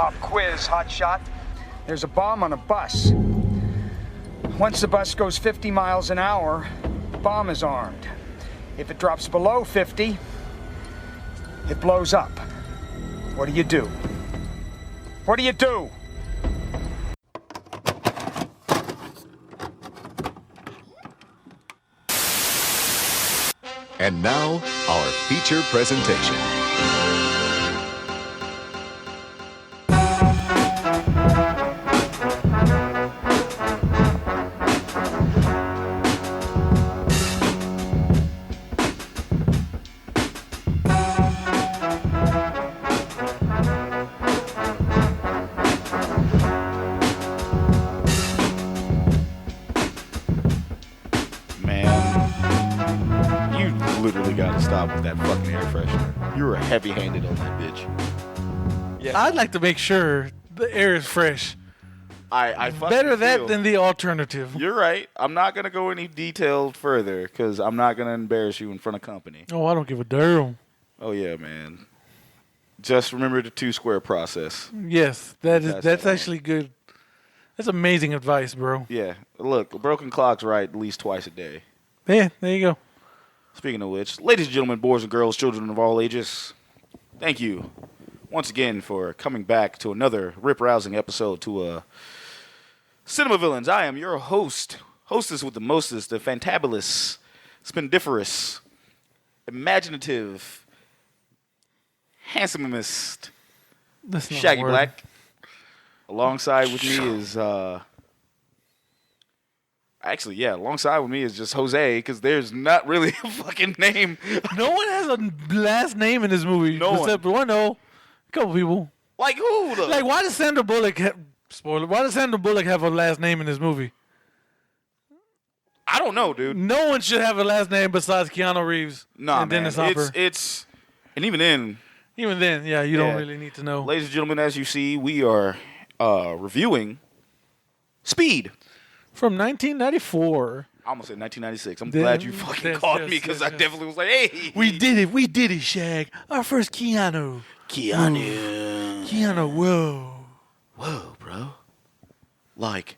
Pop quiz, hotshot. There's a bomb on a bus. Once the bus goes 50 miles an hour, the bomb is armed. If it drops below 50, it blows up. What do you do? What do you do? And now, our feature presentation. Literally got to stop with that fucking air freshener. You were heavy-handed on that bitch. Yeah. I'd like to make sure the air is fresh. I fucking Better that feel. than the alternative. You're right. I'm not gonna go any detailed further because I'm not gonna embarrass you in front of company. Oh, I don't give a damn. Oh yeah, man. Just remember the 2-square process. Yes, that's actually good. That's amazing advice, bro. Yeah. Look, a broken clock's right at least twice a day. Yeah, there you go. Speaking of which, ladies and gentlemen, boys and girls, children of all ages, thank you once again for coming back to another rip-rousing episode to Cinema Villains. I am your hostess with the mostest, the fantabulous, spendiferous, imaginative, handsomest, Shaggy Black. Alongside with me is... Actually, yeah, alongside with me is just Jose, because there's not really a fucking name. No one has a last name in this movie. No except one. A couple people. Like who, though? Like, why does Sandra Bullock why does Sandra Bullock have a last name in this movie? I don't know, dude. No one should have a last name besides Keanu Reeves and man. Dennis Hopper. It's and even then, yeah, you don't really need to know. Ladies and gentlemen, as you see, we are reviewing Speed. From 1994. I almost said 1996. I'm glad you fucking called me because I definitely was like, hey. We did it, Shag. Our first Keanu. Keanu, whoa. Whoa, bro. Like,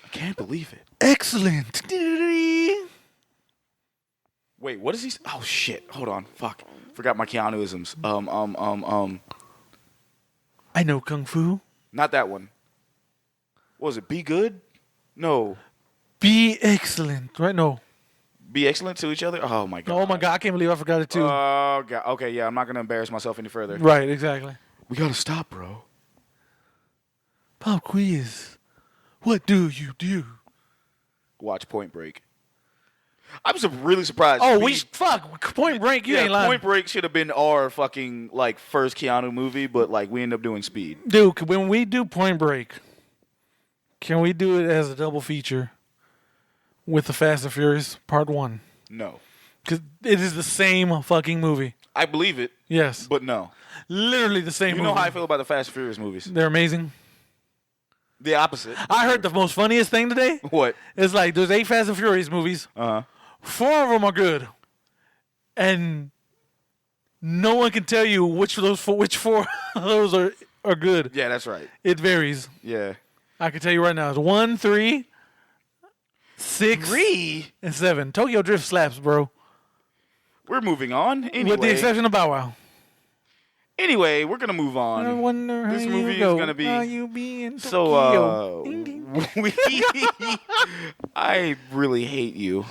I can't believe it. Excellent. Wait, what is he? Oh, shit. Hold on. Fuck. Forgot my Keanu-isms. I know Kung Fu. Not that one. What was it? Be good? No. Be excellent. Right? No. Be excellent to each other? Oh, my God. Oh, my God. I can't believe I forgot it, too. Oh, God. Okay, yeah. I'm not going to embarrass myself any further. Right, exactly. We got to stop, bro. Pop quiz. What do you do? Watch Point Break. I was really surprised. Oh, Point Break, you ain't lying. Point Break should have been our fucking, first Keanu movie, but, we end up doing Speed. Dude, when we do Point Break, can we do it as a double feature with the Fast and Furious Part 1? No. Because it is the same fucking movie. I believe it. Yes. But no. Literally the same movie. You know how I feel about the Fast and Furious movies. They're amazing. The opposite. I heard the most funniest thing today. What? It's like there's 8 Fast and Furious movies. 4 of them are good. And no one can tell you which four of those are good. Yeah, that's right. It varies. Yeah. I can tell you right now. It's 1, 3, 6, 3, and 7. Tokyo Drift slaps, bro. We're moving on. Anyway. With the exception of Bow Wow. Anyway, we're gonna move on. I wonder how this movie is gonna be. How you be in so, Tokyo? Ding, ding. I really hate you.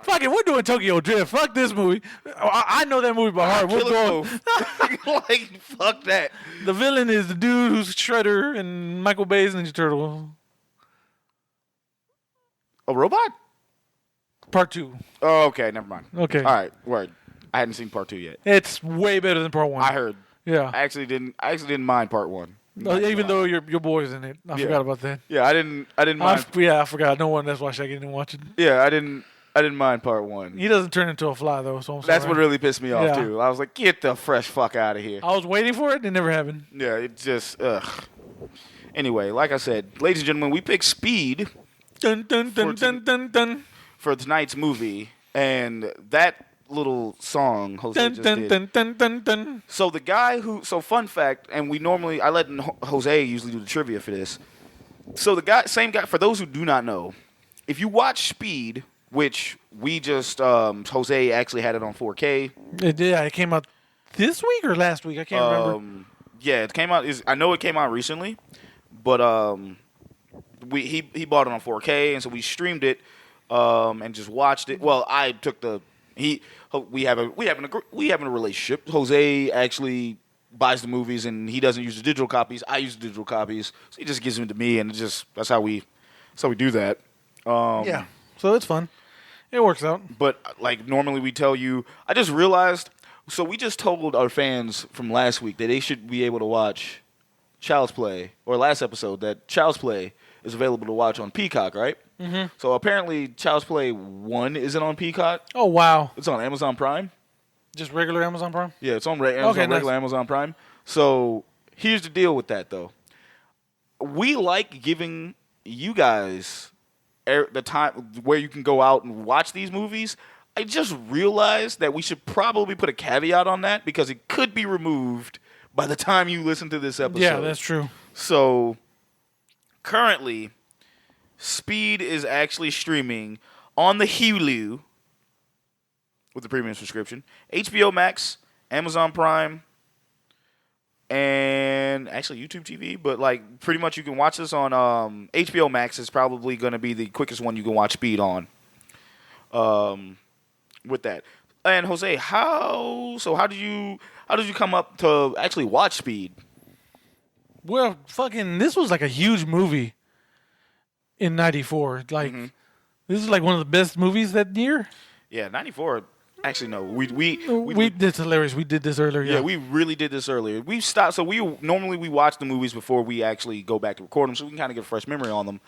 Fuck it, we're doing Tokyo Drift. Fuck this movie. I know that movie by heart. We're going. Fuck that. The villain is the dude who's Shredder and Michael Bay's Ninja Turtle. A robot? Part 2. Oh, okay. Never mind. Okay. All right. Word. I hadn't seen Part 2 yet. It's way better than Part 1. I heard. Yeah. I actually didn't mind Part 1. Even though your boy's in it. I forgot about that. Yeah, I didn't mind. I forgot. No one. That's why Shaggy didn't watch it. Yeah, I didn't mind Part 1. He doesn't turn into a fly though, so I'm sorry. That's what really pissed me off too. I was like, get the fresh fuck out of here. I was waiting for it. It never happened. Yeah, it just ugh. Anyway, like I said, ladies and gentlemen, we picked Speed Dun dun dun dun dun dun. for tonight's movie, and that little song Jose Dun, just dun, did. dun, dun, dun, dun. So the guy so fun fact, and I let Jose usually do the trivia for this. So same guy, for those who do not know, if you watch Speed, which we just, Jose actually had it on 4K. It came out this week or last week? I can't remember. Yeah, it came out, I know it came out recently, but he bought it on 4K, and so we streamed it and just watched it. Well, I took we have a relationship. Jose actually buys the movies, and he doesn't use the digital copies. I use the digital copies, so he just gives them to me, and that's how we do that. Yeah, so it's fun. It works out. But like normally we tell you, I just realized. So we just told our fans from last week that they should be able to watch Child's Play, or last episode that Child's Play is available to watch on Peacock, right? Mm-hmm. So apparently Child's Play 1 isn't on Peacock. Oh, wow. It's on Amazon Prime. Just regular Amazon Prime? Yeah, it's on regular Amazon Prime. So here's the deal with that, though. We like giving you guys the time where you can go out and watch these movies. I just realized that we should probably put a caveat on that because it could be removed by the time you listen to this episode. Yeah, that's true. So currently, Speed is actually streaming on the Hulu with the premium subscription, HBO Max, Amazon Prime, and actually YouTube TV. But like pretty much you can watch this on HBO Max is probably going to be the quickest one you can watch Speed on. With that. And Jose, how did you come up to actually watch Speed? Well, this was like a huge movie in '94. Like, This is like one of the best movies that year. Yeah, '94. Actually, no. That's hilarious. We did this earlier. Yeah, we really did this earlier. We stopped. So we watch the movies before we actually go back to record them, so we can kind of get a fresh memory on them.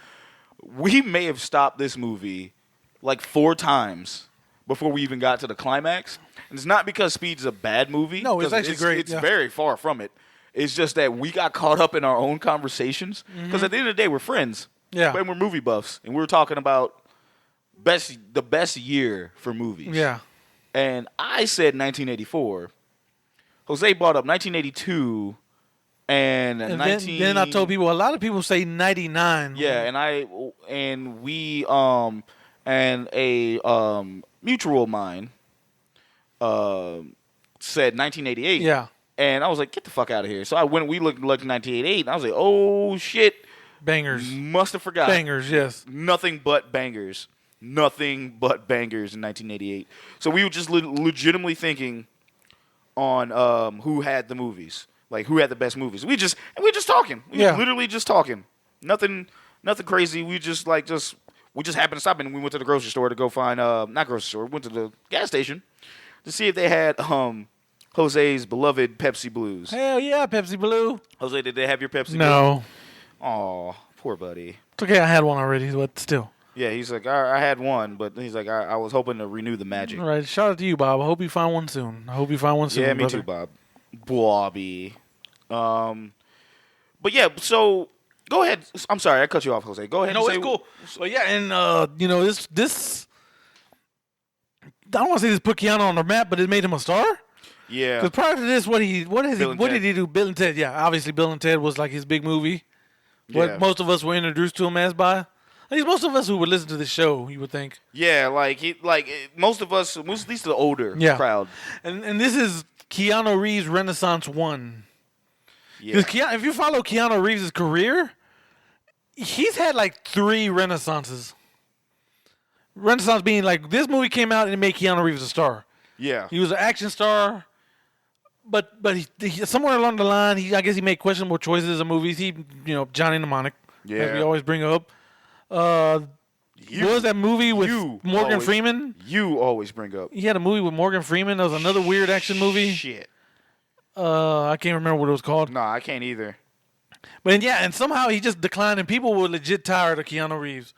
We may have stopped this movie like 4 times before we even got to the climax. And it's not because Speed's a bad movie. No, it's actually great. It's very far from it. It's just that we got caught up in our own conversations. Because at the end of the day, we're friends. Yeah. And we're movie buffs. And we're talking about the best year for movies. Yeah. And I said 1984. Jose brought up 1982 and then I told people, a lot of people say 99. Yeah, and we and a mutual of mine said 1988. Yeah. And I was like, get the fuck out of here. So we looked 1988, and I was like, oh, shit. Bangers. Must have forgot. Bangers, yes. Nothing but bangers. Nothing but bangers in 1988. So we were just legitimately thinking on who had the movies. Like, who had the best movies. We're just talking. We were literally just talking. Nothing crazy. We just happened to stop and we went to the grocery store to go find, not grocery store, went to the gas station to see if they had Jose's beloved Pepsi Blues. Hell yeah, Pepsi Blue. Jose, did they have your Pepsi Blue? No. Aw, poor buddy. It's okay, I had one already, but still. Yeah, he's like, I had one, but he's like, I was hoping to renew the magic. All right, shout out to you, Bob. I hope you find one soon. Yeah, me too, Bob. Bobby. But yeah, so go ahead. I'm sorry, I cut you off, Jose. Go ahead. No, it's cool. So yeah, and this I don't want to say this put Keanu on the map, but it made him a star. Yeah. Because prior to this, what did he do? Bill and Ted. Yeah, obviously Bill and Ted was like his big movie. What most of us were introduced to him as by. At least most of us who would listen to the show, you would think. Yeah, most of us, at least the older crowd. And this is Keanu Reeves' Renaissance 1. Yeah. If you follow Keanu Reeves' career, he's had like 3 renaissances. Renaissance being like, this movie came out and it made Keanu Reeves a star. Yeah. He was an action star, but he somewhere along the line, I guess he made questionable choices in movies. Johnny Mnemonic, as we always bring up. What was that movie with Morgan Freeman? You always bring up. He had a movie with Morgan Freeman. That was another weird action movie. Shit. I can't remember what it was called. No, I can't either. But yeah, and somehow he just declined, and people were legit tired of Keanu Reeves.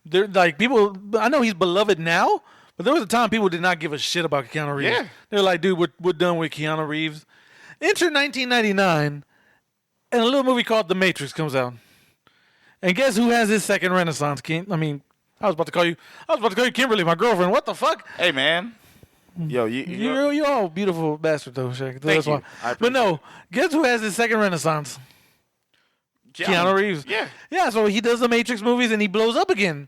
They're like, people, I know he's beloved now, but there was a time people did not give a shit about Keanu Reeves. Yeah. They're like, dude, we're done with Keanu Reeves. Enter 1999, and a little movie called The Matrix comes out. And guess who has his second renaissance, King? I mean, I was about to call you Kimberly, my girlfriend. What the fuck? Hey, man. Yo, You're all beautiful bastard though, Shaq. Thank you. But no, guess who has his second renaissance? Keanu Reeves. Yeah. Yeah, so he does the Matrix movies and he blows up again.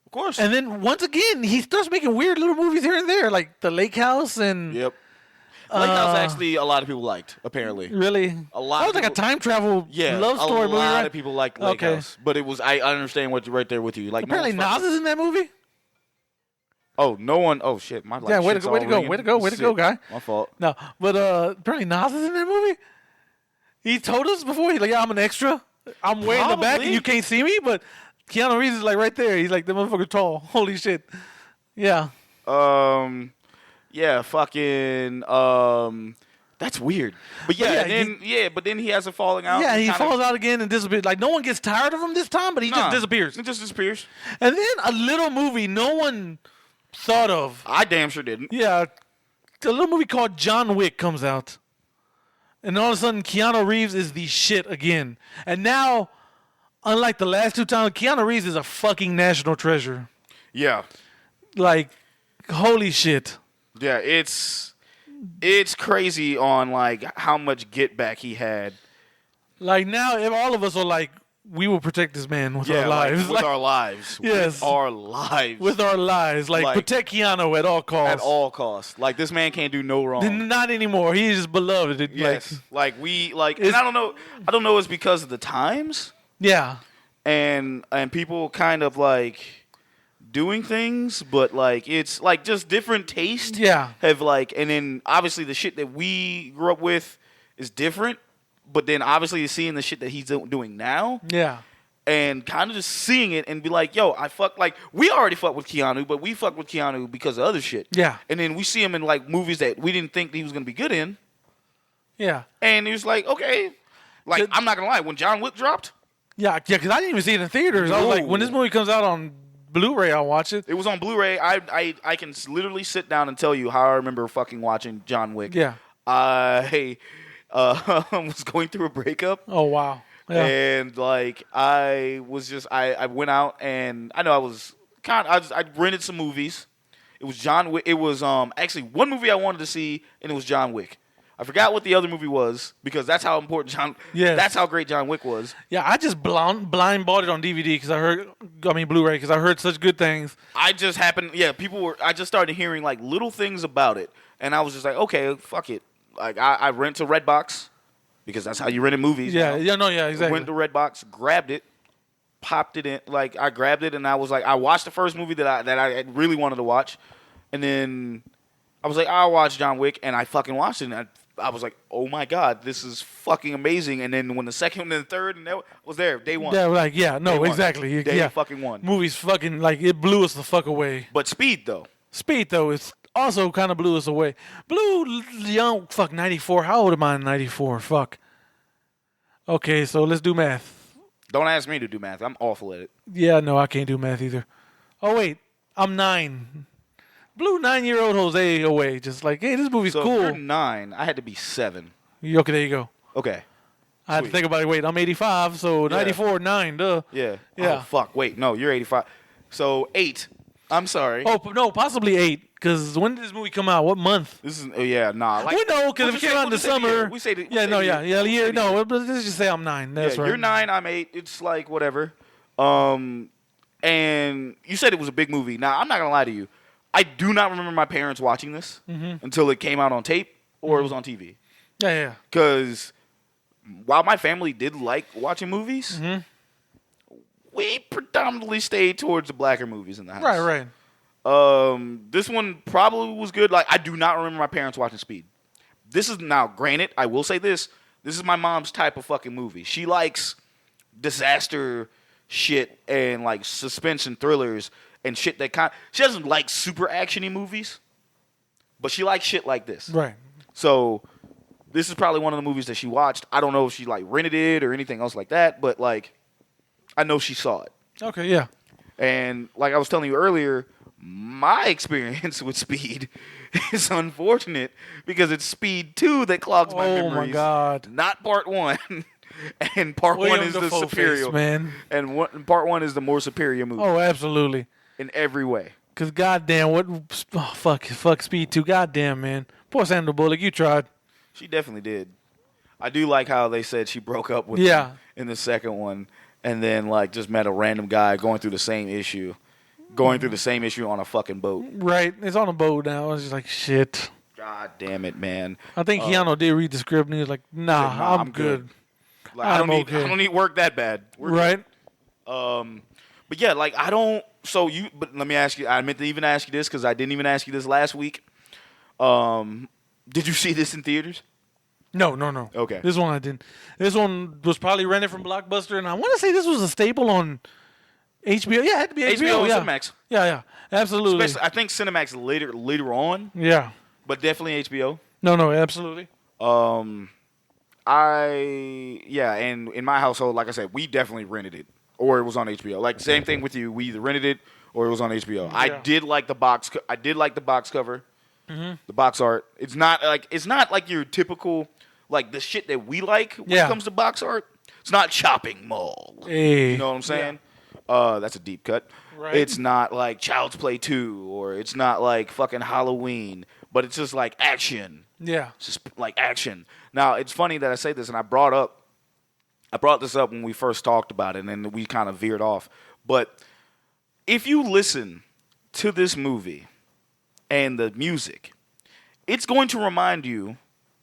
Of course. And then once again, he starts making weird little movies here and there, like The Lake House and. Yep. Lake House actually a lot of people liked, apparently. Really? A lot. That was like a time travel love story movie. A lot right? of people liked Lake House, but it was. I understand what right there with you. Like apparently Nas is in that movie. Oh, no one. Oh shit, my life. Yeah, way to go, guy. My fault. No, but apparently Nas is in that movie. He told us before. He's like, yeah, I'm an extra. I'm way in the back and you can't see me, but Keanu Reeves is like right there. He's like the motherfucker tall. Holy shit. Yeah. Yeah, fucking. That's weird. But but then he has a falling out. Yeah, he falls out again and disappears. Like no one gets tired of him this time, but he just disappears. It just disappears. And then a little movie no one thought of. I damn sure didn't. Yeah, a little movie called John Wick comes out, and all of a sudden Keanu Reeves is the shit again. And now, unlike the last two times, Keanu Reeves is a fucking national treasure. Yeah. Like, holy shit. Yeah, it's crazy on like how much get back he had. Like now, if all of us are like, we will protect this man with our lives. With our lives. Yes. With our lives. With our lives. Like protect Keanu at all costs. At all costs. Like this man can't do no wrong. Not anymore. He is beloved. Yes. Like and I don't know it's because of the times. Yeah. And people kind of like doing things, but like it's like just different taste. Yeah. Have like, and then obviously the shit that we grew up with is different, but then obviously you're seeing the shit that he's doing now. Yeah. And kind of just seeing it and be like, yo, we already fuck with Keanu, but we fuck with Keanu because of other shit. Yeah. And then we see him in like movies that we didn't think he was going to be good in. Yeah. And he was like, okay. Like, I'm not going to lie, when John Wick dropped. Yeah, because I didn't even see it in theaters. I was like, when this movie comes out on Blu-ray, I'll watch it. It was on Blu-ray. I can literally sit down and tell you how I remember fucking watching John Wick. Yeah. I was going through a breakup. Oh, wow. Yeah. And like I went out and I know I rented some movies. It was John Wick. It was actually one movie I wanted to see, and it was John Wick. I forgot what the other movie was because that's how important that's how great John Wick was. Yeah, I just blind bought it on DVD Blu-ray because I heard such good things. I just started hearing like little things about it, and I was just like, okay, fuck it. Like I rent to Redbox because that's how you rented movies. Yeah, you know? Exactly. Went to Redbox, grabbed it, popped it in. Like I grabbed it, and I was like, I watched the first movie that I really wanted to watch, and then I was like, I'll watch John Wick, and I fucking watched it, and I was like, oh my god, this is fucking amazing. And then when the second and the third and that was there, day one. Yeah, exactly. Day fucking one. Movies fucking, like, it blew us the fuck away. But Speed, though, is also kind of blew us away. Young, 94. How old am I in 94? Fuck. Okay, so let's do math. Don't ask me to do math. I'm awful at it. Yeah, no, I can't do math either. Oh, wait. I'm 9. Blew 9-year-old Jose away. Just like, hey, this movie's cool. So if you're 9, I had to be 7. Okay, there you go. Okay. I had to think about it. Wait, I'm 85, so 94, 9, duh. Yeah. Yeah. Oh, fuck. Wait, no, you're 85. So 8. I'm sorry. Oh, no, possibly 8. Because when did this movie come out? What month? This is, nah. Like, we know, because if it came out in the summer. We say the year. No, let's just say I'm 9. That's right. You're 9, I'm 8. It's like, whatever. And you said it was a big movie. Now, I'm not going to lie to you. I do not remember my parents watching this until it came out on tape or it was on TV. Yeah. Because while my family did like watching movies, we predominantly stayed towards the blacker movies in the house. Right. This one probably was good. Like, I do not remember my parents watching Speed. This is, now, granted, I will say this. This is my mom's type of fucking movie. She likes disaster shit and, like, suspense and thrillers and shit that she doesn't like super actiony movies, but she likes shit like this. Right. So this is probably one of the movies that she watched. I don't know if she like rented it or anything else like that, but like I know she saw it. Okay, yeah. And like I was telling you earlier, my experience with Speed is unfortunate because it's Speed 2 that clogs my memories. Oh my god. Not Part 1. And Part 1 is the superior. Man. And Part 1 is the more superior movie. Oh, absolutely. In every way. Because goddamn, fuck Speed 2. Goddamn, man. Poor Sandra Bullock, you tried. She definitely did. I do like how they said she broke up with him in the second one, and then like just met a random guy going through the same issue on a fucking boat. Right, it's on a boat now. It's just like shit. God damn it, man. I think Keanu did read the script and he was like, "Nah, I'm good. Like, I don't need work that bad." Right. But yeah, like I don't. So you. But let me ask you. I meant to even ask you this because I didn't even ask you this last week. Did you see this in theaters? No. Okay. This one I didn't. This one was probably rented from Blockbuster, and I want to say this was a staple on HBO. Yeah, it had to be HBO. and Cinemax. Yeah, absolutely. Especially, I think Cinemax later on. Yeah. But definitely HBO. No, absolutely. And in my household, like I said, we definitely rented it, or it was on HBO. Like same thing with you, we either rented it or it was on HBO. Yeah. I did like the box cover, the box art. It's not like your typical like the shit that we like when it comes to box art. It's not Shopping Mall. Hey. You know what I'm saying? Yeah. That's a deep cut. Right. It's not like Child's Play 2, or it's not like fucking Halloween. But it's just like action. Yeah. It's just like action. Now, it's funny that I say this, and I brought this up when we first talked about it, and then we kind of veered off. But if you listen to this movie and the music, it's going to remind you,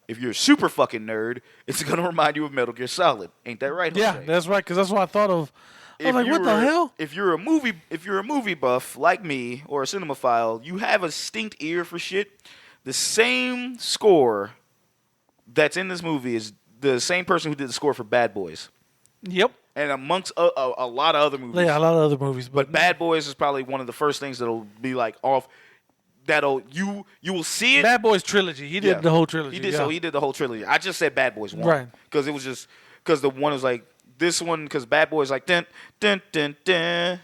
if you're a super fucking nerd, it's going to remind you of Metal Gear Solid. Ain't that right, Jose? Yeah, that's right, because that's what I thought of. I was like, what the hell? If you're a movie buff like me or a cinemaphile, you have a distinct ear for shit. The same score that's in this movie is the same person who did the score for Bad Boys. Yep. And amongst a lot of other movies. Yeah, a lot of other movies. But Bad Boys is probably one of the first things that'll be like off. You will see it. Bad Boys trilogy. He did the whole trilogy. He did the whole trilogy. I just said Bad Boys 1. Right. Because it was just, because the one was like, this one, because Bad Boys like, dun, dun, dun, dun.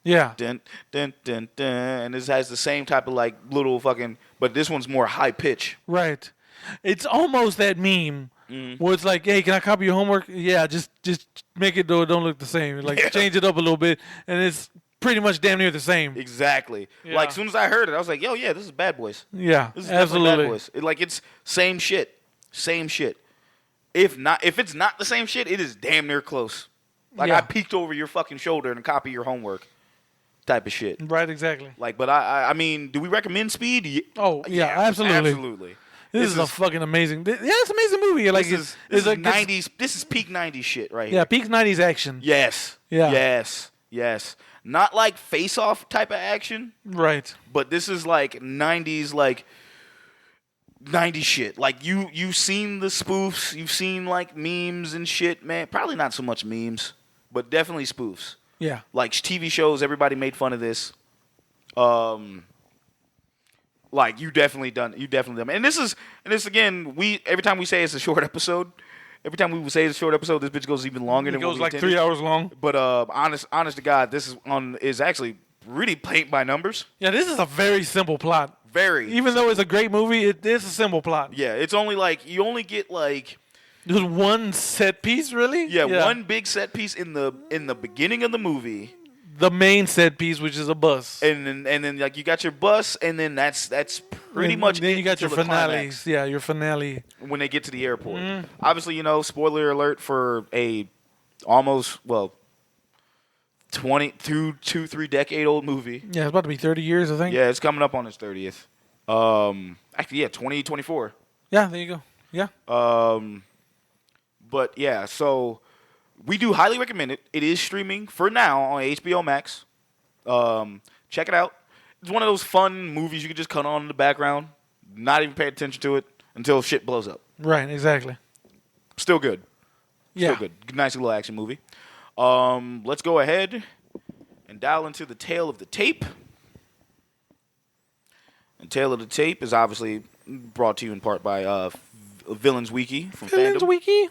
Yeah. Dun, dun, dun, dun. And this has the same type of like little fucking, but this one's more high pitch. Right. It's almost that meme where it's like, hey, can I copy your homework? Yeah, just make it though it don't look the same. Like change it up a little bit, and it's pretty much damn near the same. Exactly. Yeah. Like as soon as I heard it, I was like, yo, yeah, this is Bad Boys. Yeah, This is absolutely. Bad Boys. It's same shit. Same shit. If it's not the same shit, it is damn near close. Like I peeked over your fucking shoulder and copy your homework. Type of shit. Right, exactly. Like, but I mean, do we recommend Speed? Oh, yeah, absolutely. Absolutely. This is a fucking amazing. Yeah, it's an amazing movie. Like this is like 90s. This is peak 90s shit right here. Yeah, peak 90s action. Yes. Yeah. Yes. Not like Face Off type of action. Right. But this is like 90s, like 90s shit. Like you've seen the spoofs. You've seen like memes and shit, man. Probably not so much memes, but definitely spoofs. Yeah. Like TV shows, everybody made fun of this. Like you definitely done. And this again, every time we say it's a short episode, this bitch goes even longer than it goes what we like intended. 3 hours long. But honest to God, this is actually really paint by numbers. Yeah, this is a very simple plot. Even though it's a great movie, it is a simple plot. Yeah, it's only like you only get like there's one set piece, really. Yeah, one big set piece in the beginning of the movie. The main set piece, which is a bus, and then like you got your bus, and then that's pretty much. Then you got your finale. Climax. Yeah, your finale when they get to the airport. Obviously, spoiler alert for a almost 3 decade old movie. Yeah, it's about to be 30 years, I think. Yeah, it's coming up on its 30th. Actually, 2024. Yeah, there you go. Yeah. But yeah, so we do highly recommend it. It is streaming for now on HBO Max. Check it out. It's one of those fun movies you can just cut on in the background, not even pay attention to it until shit blows up. Right, exactly. Still good. Yeah. Still good. Nice little action movie. Let's go ahead and dial into the tale of the tape. And Tale of the Tape is obviously brought to you in part by Villains Wiki from Villains Fandom. Wiki.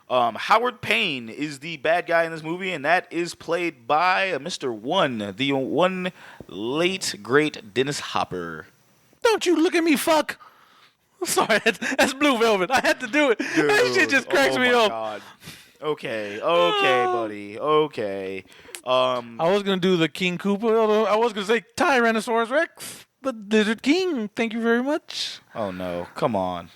Howard Payne is the bad guy in this movie, and that is played by Mr. One, the one late, great Dennis Hopper. Don't you look at me, fuck. Sorry, that's Blue Velvet. I had to do it. That shit just cracks me up. God. Okay, buddy. Okay. I was gonna do the King Koopa, although I was gonna say Tyrannosaurus Rex, the Lizard King. Thank you very much. Oh no, come on.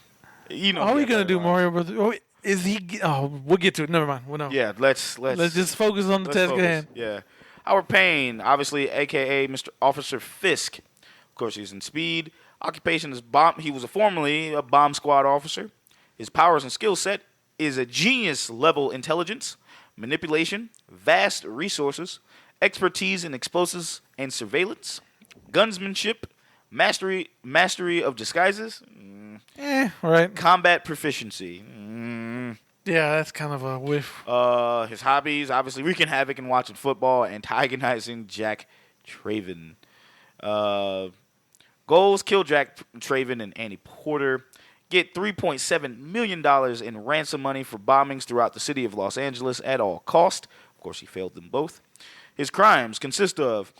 You know. Are we gonna do Mario Brothers? Oh, is he? Oh, we'll get to it. Never mind. Well, no. Yeah, let's just focus on the task at hand. Yeah, Howard Payne, obviously, aka Mr. Officer Fisk. Of course, he's in Speed. Occupation is bomb. He was formerly a bomb squad officer. His powers and skill set is a genius level intelligence, manipulation, vast resources, expertise in explosives and surveillance, gunsmanship, mastery of disguises, Right. combat proficiency. Yeah, that's kind of a whiff. His hobbies, obviously, wreaking havoc and watching football, antagonizing Jack Traven. Goals: kill Jack Traven and Annie Porter. Get $3.7 million in ransom money for bombings throughout the city of Los Angeles at all cost. Of course, he failed them both. His crimes consist of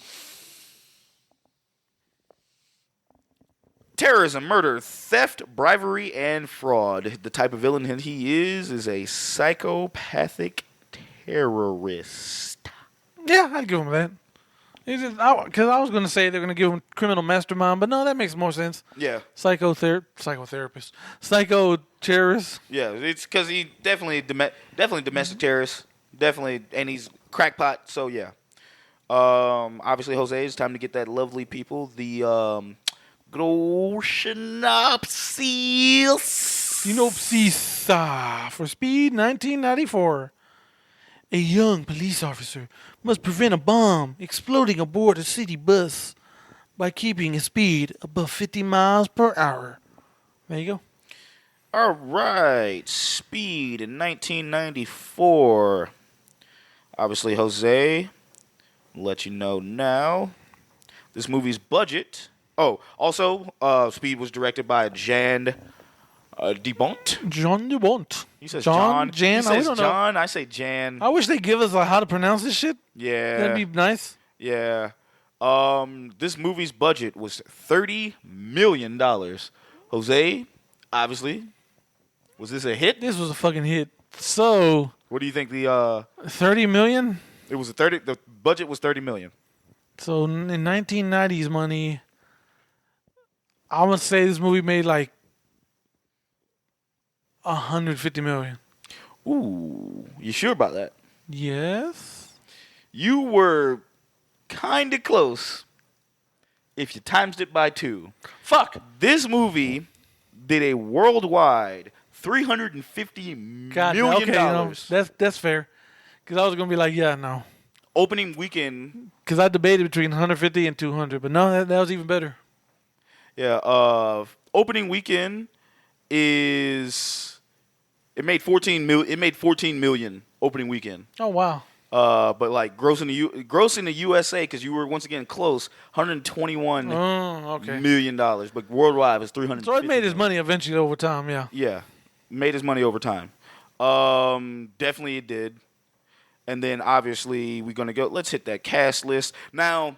terrorism, murder, theft, bribery, and fraud. The type of villain he is a psychopathic terrorist. Yeah, I'd give him that. Because I was going to say they're going to give him criminal mastermind, but no, that makes more sense. Yeah. Psychotherapist. Psycho-terrorist. Yeah, it's because he definitely domestic terrorist. Definitely, and he's crackpot, so yeah. Obviously, Jose, it's time to get that lovely people. The good old synopsis. Synopsis for Speed 1994. A young police officer must prevent a bomb exploding aboard a city bus by keeping his speed above 50 miles per hour. There you go. All right, Speed in 1994. Obviously, Jose, I'll let you know now. This movie's budget. Oh, also, Speed was directed by Jan DeBont. John DeBont. He says John. Jan. He says don't John. know. I say Jan. I wish they give us how to pronounce this shit. Yeah. That'd be nice. Yeah. This movie's budget was $30 million. Jose, obviously, was this a hit? This was a fucking hit. So, What do you think the 30 million? it was the budget was $30 million. So in 1990s money, I would say this movie made like 150 million. Ooh, you sure about that? Yes. You were kind of close if you times it by 2. Fuck. This movie did a worldwide $350 God, million. okay, that's fair. Because I was gonna be like, yeah, no. Opening weekend. Because I debated between 150 and 200, but no, that was even better. Yeah. Opening weekend is it made 14 million. It made 14 million opening weekend. Oh wow. But like gross in the USA, because you were once again close, $121 million dollars. But worldwide it was 300. So it made his money eventually over time. Yeah. Yeah, made his money over time. Definitely it did. And then obviously we're gonna go. Let's hit that cast list now.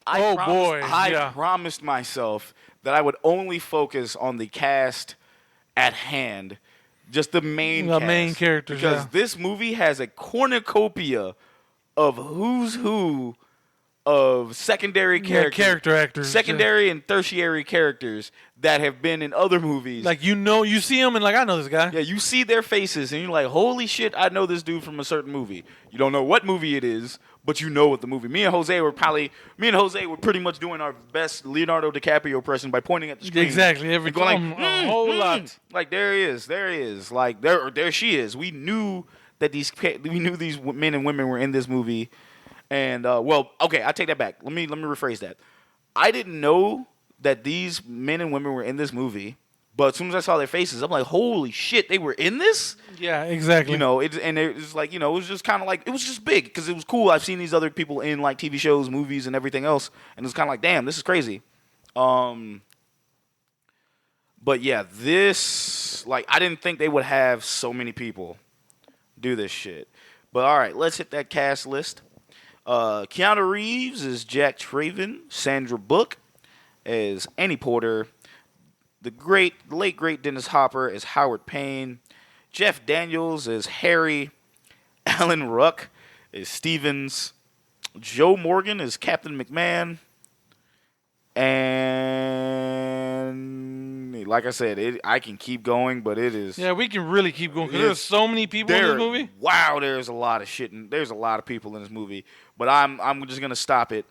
I promised myself that I would only focus on the cast at hand. Just the main characters. Because this movie has a cornucopia of who's who of secondary characters. Character actors. Secondary and tertiary characters that have been in other movies. Like, you see them and like, I know this guy. Yeah, you see their faces and you're like, holy shit, I know this dude from a certain movie. You don't know what movie it is, but you know what the movie. Me and Jose were pretty much doing our best Leonardo DiCaprio impression by pointing at the screen. Exactly. Every going like, a whole lot. Like there he is. Like there she is. We knew that these men and women were in this movie. And okay, I take that back. Let me rephrase that. I didn't know that these men and women were in this movie, but as soon as I saw their faces, I'm like, holy shit, they were in this? Yeah, exactly. You know, it was like, you know, it was just kind of like, it was just big because it was cool. I've seen these other people in like TV shows, movies, and everything else, and it's kind of like, damn, this is crazy. But yeah, this, like, I didn't think they would have so many people do this shit. But all right, let's hit that cast list. Keanu Reeves is Jack Traven. Sandra Bullock as Annie Porter. The late great Dennis Hopper as Howard Payne. Jeff Daniels as Harry. Alan Ruck is Stevens. Joe Morgan is Captain McMahon. And like I said, I can keep going, but it is. Yeah, we can really keep going because there's so many people in this movie. Wow, there's a lot of shit, and there's a lot of people in this movie. But I'm just gonna stop it.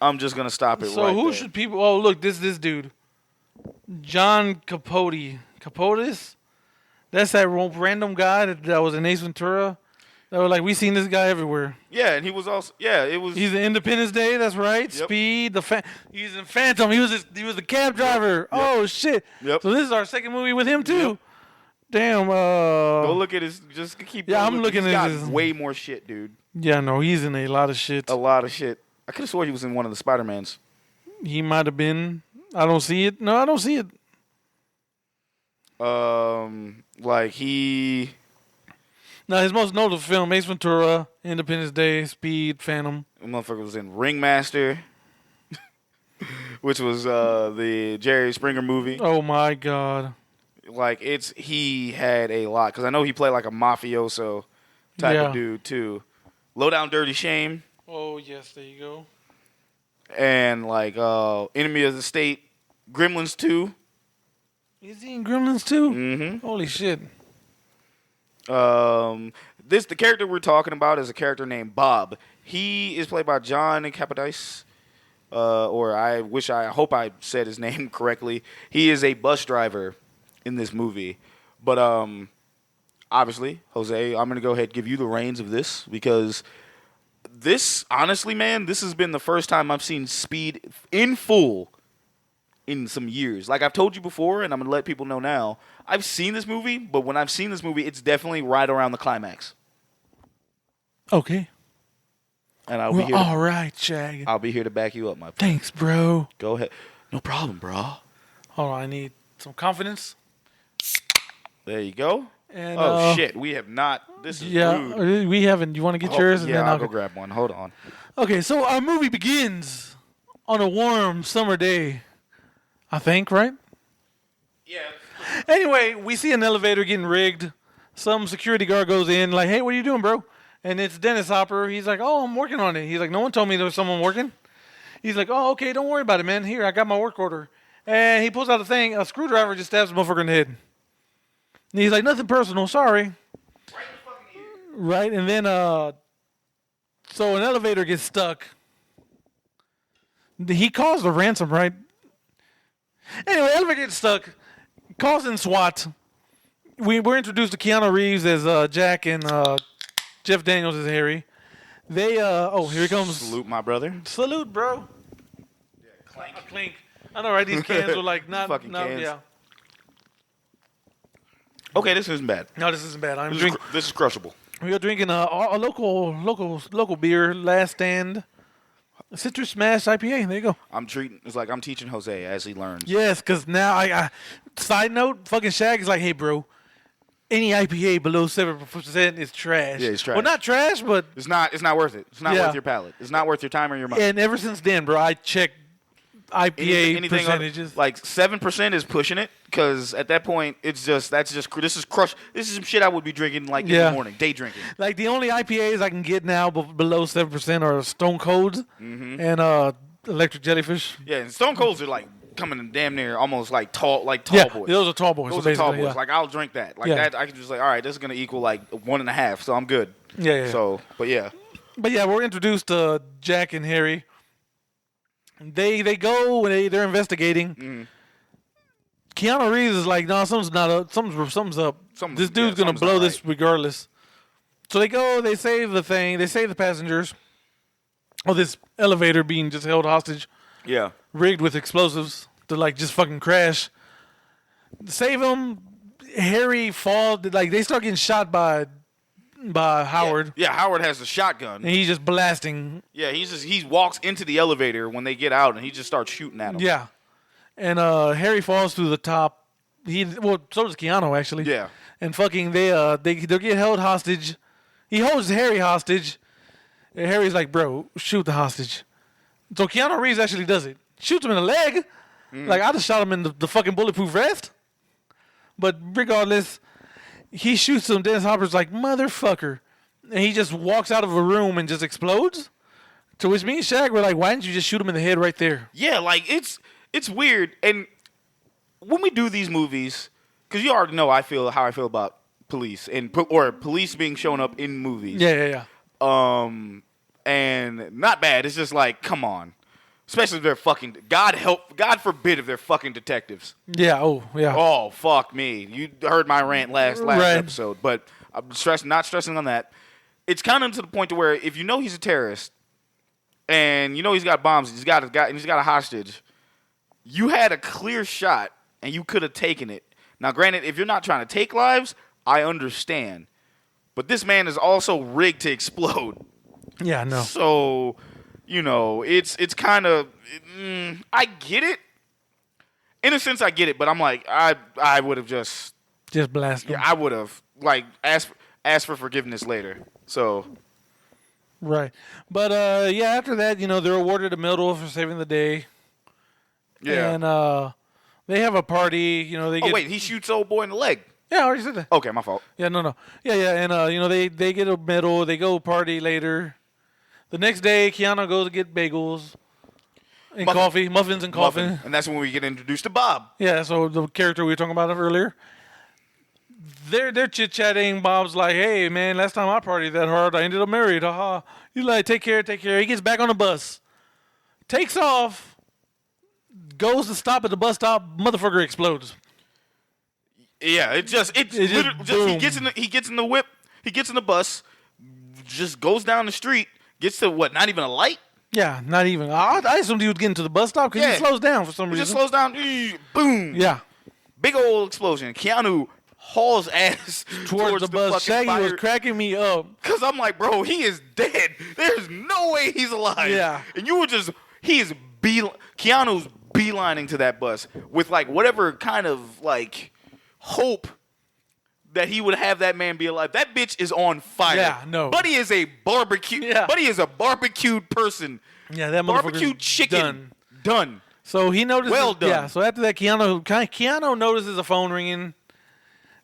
I'm just gonna stop it. So right who there. should people? Oh, look, this dude, John Capotis. That's that random guy that was in Ace Ventura. That was like we seen this guy everywhere. Yeah, and he was also it was. He's in Independence Day. That's right. Yep. Speed. He's in Phantom. He was the cab driver. Yep. Oh shit. Yep. So this is our second movie with him too. Yep. Damn. Go look at his. Just keep. Yeah, I'm looking at his. Way more shit, dude. Yeah, no, he's in a lot of shit. A lot of shit. I could have sworn he was in one of the Spider-Mans. He might have been. I don't see it. No, I don't see it. Like he. Now, his most notable film, Ace Ventura, Independence Day, Speed, Phantom. The motherfucker was in Ringmaster, which was the Jerry Springer movie. Oh, my God. Like, he had a lot. Because I know he played like a mafioso type of dude, too. Low Down Dirty Shame. Oh, yes, there you go. And, like, Enemy of the State, Gremlins 2. Is he in Gremlins 2? Mm-hmm. Holy shit. The character we're talking about is a character named Bob. He is played by John Capotis, or I hope I said his name correctly. He is a bus driver in this movie, but obviously, Jose, I'm gonna go ahead and give you the reins of this because this, honestly, man, this has been the first time I've seen Speed in full in some years. Like I've told you before, and I'm gonna let people know now. I've seen this movie, but when I've seen this movie, it's definitely right around the climax. Okay. And I'll be here. All right, Shag. I'll be here to back you up, my friend. Thanks, bro. Go ahead. No problem, bro. Hold on, I need some confidence. There you go. And, shit, we have not. This is rude. We haven't. You want to get yours? And yeah, then I'll go grab one. Hold on. Okay, so our movie begins on a warm summer day. I think, right? Yeah. Anyway, we see an elevator getting rigged. Some security guard goes in, like, "Hey, what are you doing, bro?" And it's Dennis Hopper. He's like, "Oh, I'm working on it." He's like, "No one told me there was someone working." He's like, "Oh, okay, don't worry about it, man. Here, I got my work order." And he pulls out a thing. A screwdriver just stabs the motherfucker in the head. And he's like, "Nothing personal, sorry." Right, and then so an elevator gets stuck. He calls the ransom, right? Anyway, elevator gets stuck. Calls in SWAT. We're introduced to Keanu Reeves as Jack and Jeff Daniels as Harry. They here he comes. Salute, my brother. Salute, bro. Yeah, clank. A clink. I know, right? These cans are like not Fucking cans. Yeah. Okay, this isn't bad. No, this isn't bad. This is crushable. We are drinking a local beer, Last Stand, Citrus Smash IPA. There you go. It's like I'm teaching Jose as he learns. Yes, because now I side note, fucking Shag is like, "Hey, bro, any IPA below 7% is trash." Yeah, it's trash. Well, not trash, but it's not worth it. It's not worth your palate. It's not worth your time or your money. And ever since then, bro, I checked IPA percentages. Like 7% is pushing it because at that point this is crush. This is some shit I would be drinking like in the morning, day drinking. Like the only IPAs I can get now below 7% are Stone Colds and Electric Jellyfish. Yeah, and Stone Colds are like coming in damn near almost like tall boys. Those are tall boys. Those so are tall boys. Yeah. Like I'll drink that. Like that, I can just like, all right, this is gonna equal like 1.5, so I'm good. Yeah. So, but yeah, we're introduced to Jack and Harry. They go and they're investigating. Mm. Keanu Reeves is like, "No, something's not up. Something's up. This dude's gonna blow this regardless." So they go. They save the thing. They save the passengers. Oh, this elevator being just held hostage. Yeah. Rigged with explosives to like just fucking crash. Save him. Harry falls. Like they start getting shot by Howard. Yeah, Howard has the shotgun. And he's just blasting. Yeah, he walks into the elevator when they get out and he just starts shooting at them. Yeah. And Harry falls through the top. So does Keanu actually. Yeah. And fucking they get held hostage. He holds Harry hostage. And Harry's like, "Bro, shoot the hostage." So Keanu Reeves actually does it. Shoots him in the leg. Like I just shot him in the fucking bulletproof vest. But regardless, he shoots him. Dennis Hopper's like, "Motherfucker." and he just walks out of a room and just explodes. To which me and Shaq were like, why didn't you just shoot him in the head right there? Yeah, like it's weird. And when we do these movies, because you already know how I feel about police or police being shown up in movies. Yeah. And not bad. It's just like, come on. Especially if they're fucking, God forbid if they're fucking detectives. Yeah, yeah. Oh, fuck me. You heard my rant last Right. episode, but I'm not stressing on that. It's kind of to the point to where if you know he's a terrorist and you know he's got bombs, he's got a hostage, you had a clear shot and you could have taken it. Now, granted, if you're not trying to take lives, I understand. But this man is also rigged to explode. Yeah, no. So, it's kind of, I get it. In a sense, I get it, but I'm like, I would have just blasted him. Yeah, I would have asked for forgiveness later. So, right. But after that, they're awarded a medal for saving the day. yeah. And they have a party. Wait, he shoots old boy in the leg. Yeah, I already said that. Okay, my fault. Yeah, no. Yeah, and they get a medal. They go party later. The next day, Keanu goes to get bagels and muffins and coffee. And that's when we get introduced to Bob. Yeah, so the character we were talking about earlier. They're chit-chatting. Bob's like, hey, man, last time I partied that hard, I ended up married. Haha. He's like, take care. He gets back on the bus. Takes off. Goes to stop at the bus stop. Motherfucker explodes. Yeah, he gets in the whip. He gets in the bus. Just goes down the street. Gets to what? Not even a light. Yeah, not even. I assumed he was getting to the bus stop because he slows down for some reason. He just slows down. Boom. Yeah. Big old explosion. Keanu hauls ass towards the bus. Shaggy was cracking me up. Because I'm like, bro, he is dead. There's no way he's alive. Yeah. And Keanu's beelining to that bus with like whatever kind of like hope that he would have that man be alive. That bitch is on fire. Yeah, no. Buddy is a barbecue. Yeah. Buddy is a barbecued person. Yeah, that barbecued chicken. Done. So he notices. Well done. Yeah. So after that, Keanu notices a phone ringing.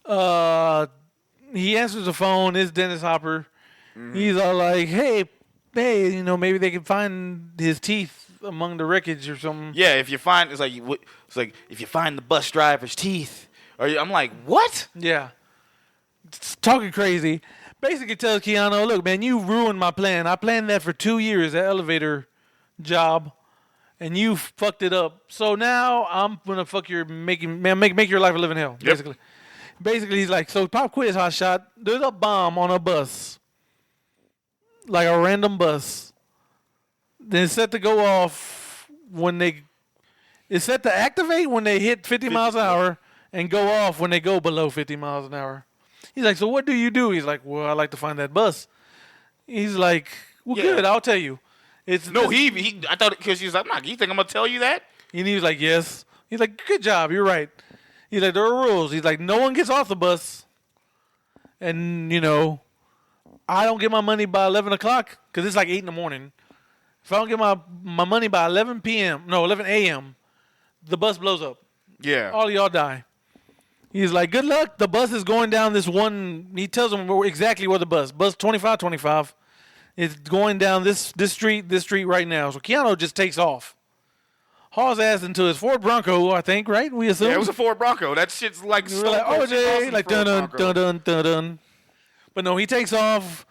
He answers the phone. It's Dennis Hopper. Mm-hmm. He's all like, "Hey, maybe they can find his teeth among the wreckage or something." Yeah, if you find if you find the bus driver's teeth. I'm like, what? Yeah. It's talking crazy. Basically tells Keanu, look, man, you ruined my plan. I planned that for 2 years, that elevator job, and you fucked it up. So now I'm gonna make your life a living hell. Yep. Basically, he's like, so pop quiz, hot shot. There's a bomb on a bus, like a random bus. Then it's set to go off it's set to activate when they hit 50 miles an hour and go off when they go below 50 miles an hour. He's like, so what do you do? He's like, well, I like to find that bus. He's like, well, good, I'll tell you. I thought because he was like, you think I'm going to tell you that? And he was like, yes. He's like, good job, you're right. He's like, there are rules. He's like, no one gets off the bus. And, I don't get my money by 11 o'clock because it's like 8 in the morning. If I don't get my money by 11 a.m., the bus blows up. Yeah. All of y'all die. He's like, good luck. The bus is going down this one. He tells them exactly where the bus 2525, is going down this street right now. So Keanu just takes off. Hauls ass into his Ford Bronco, I think, right? We assume. Yeah, it was a Ford Bronco. That shit's like OJ, like dun. But no, he takes off.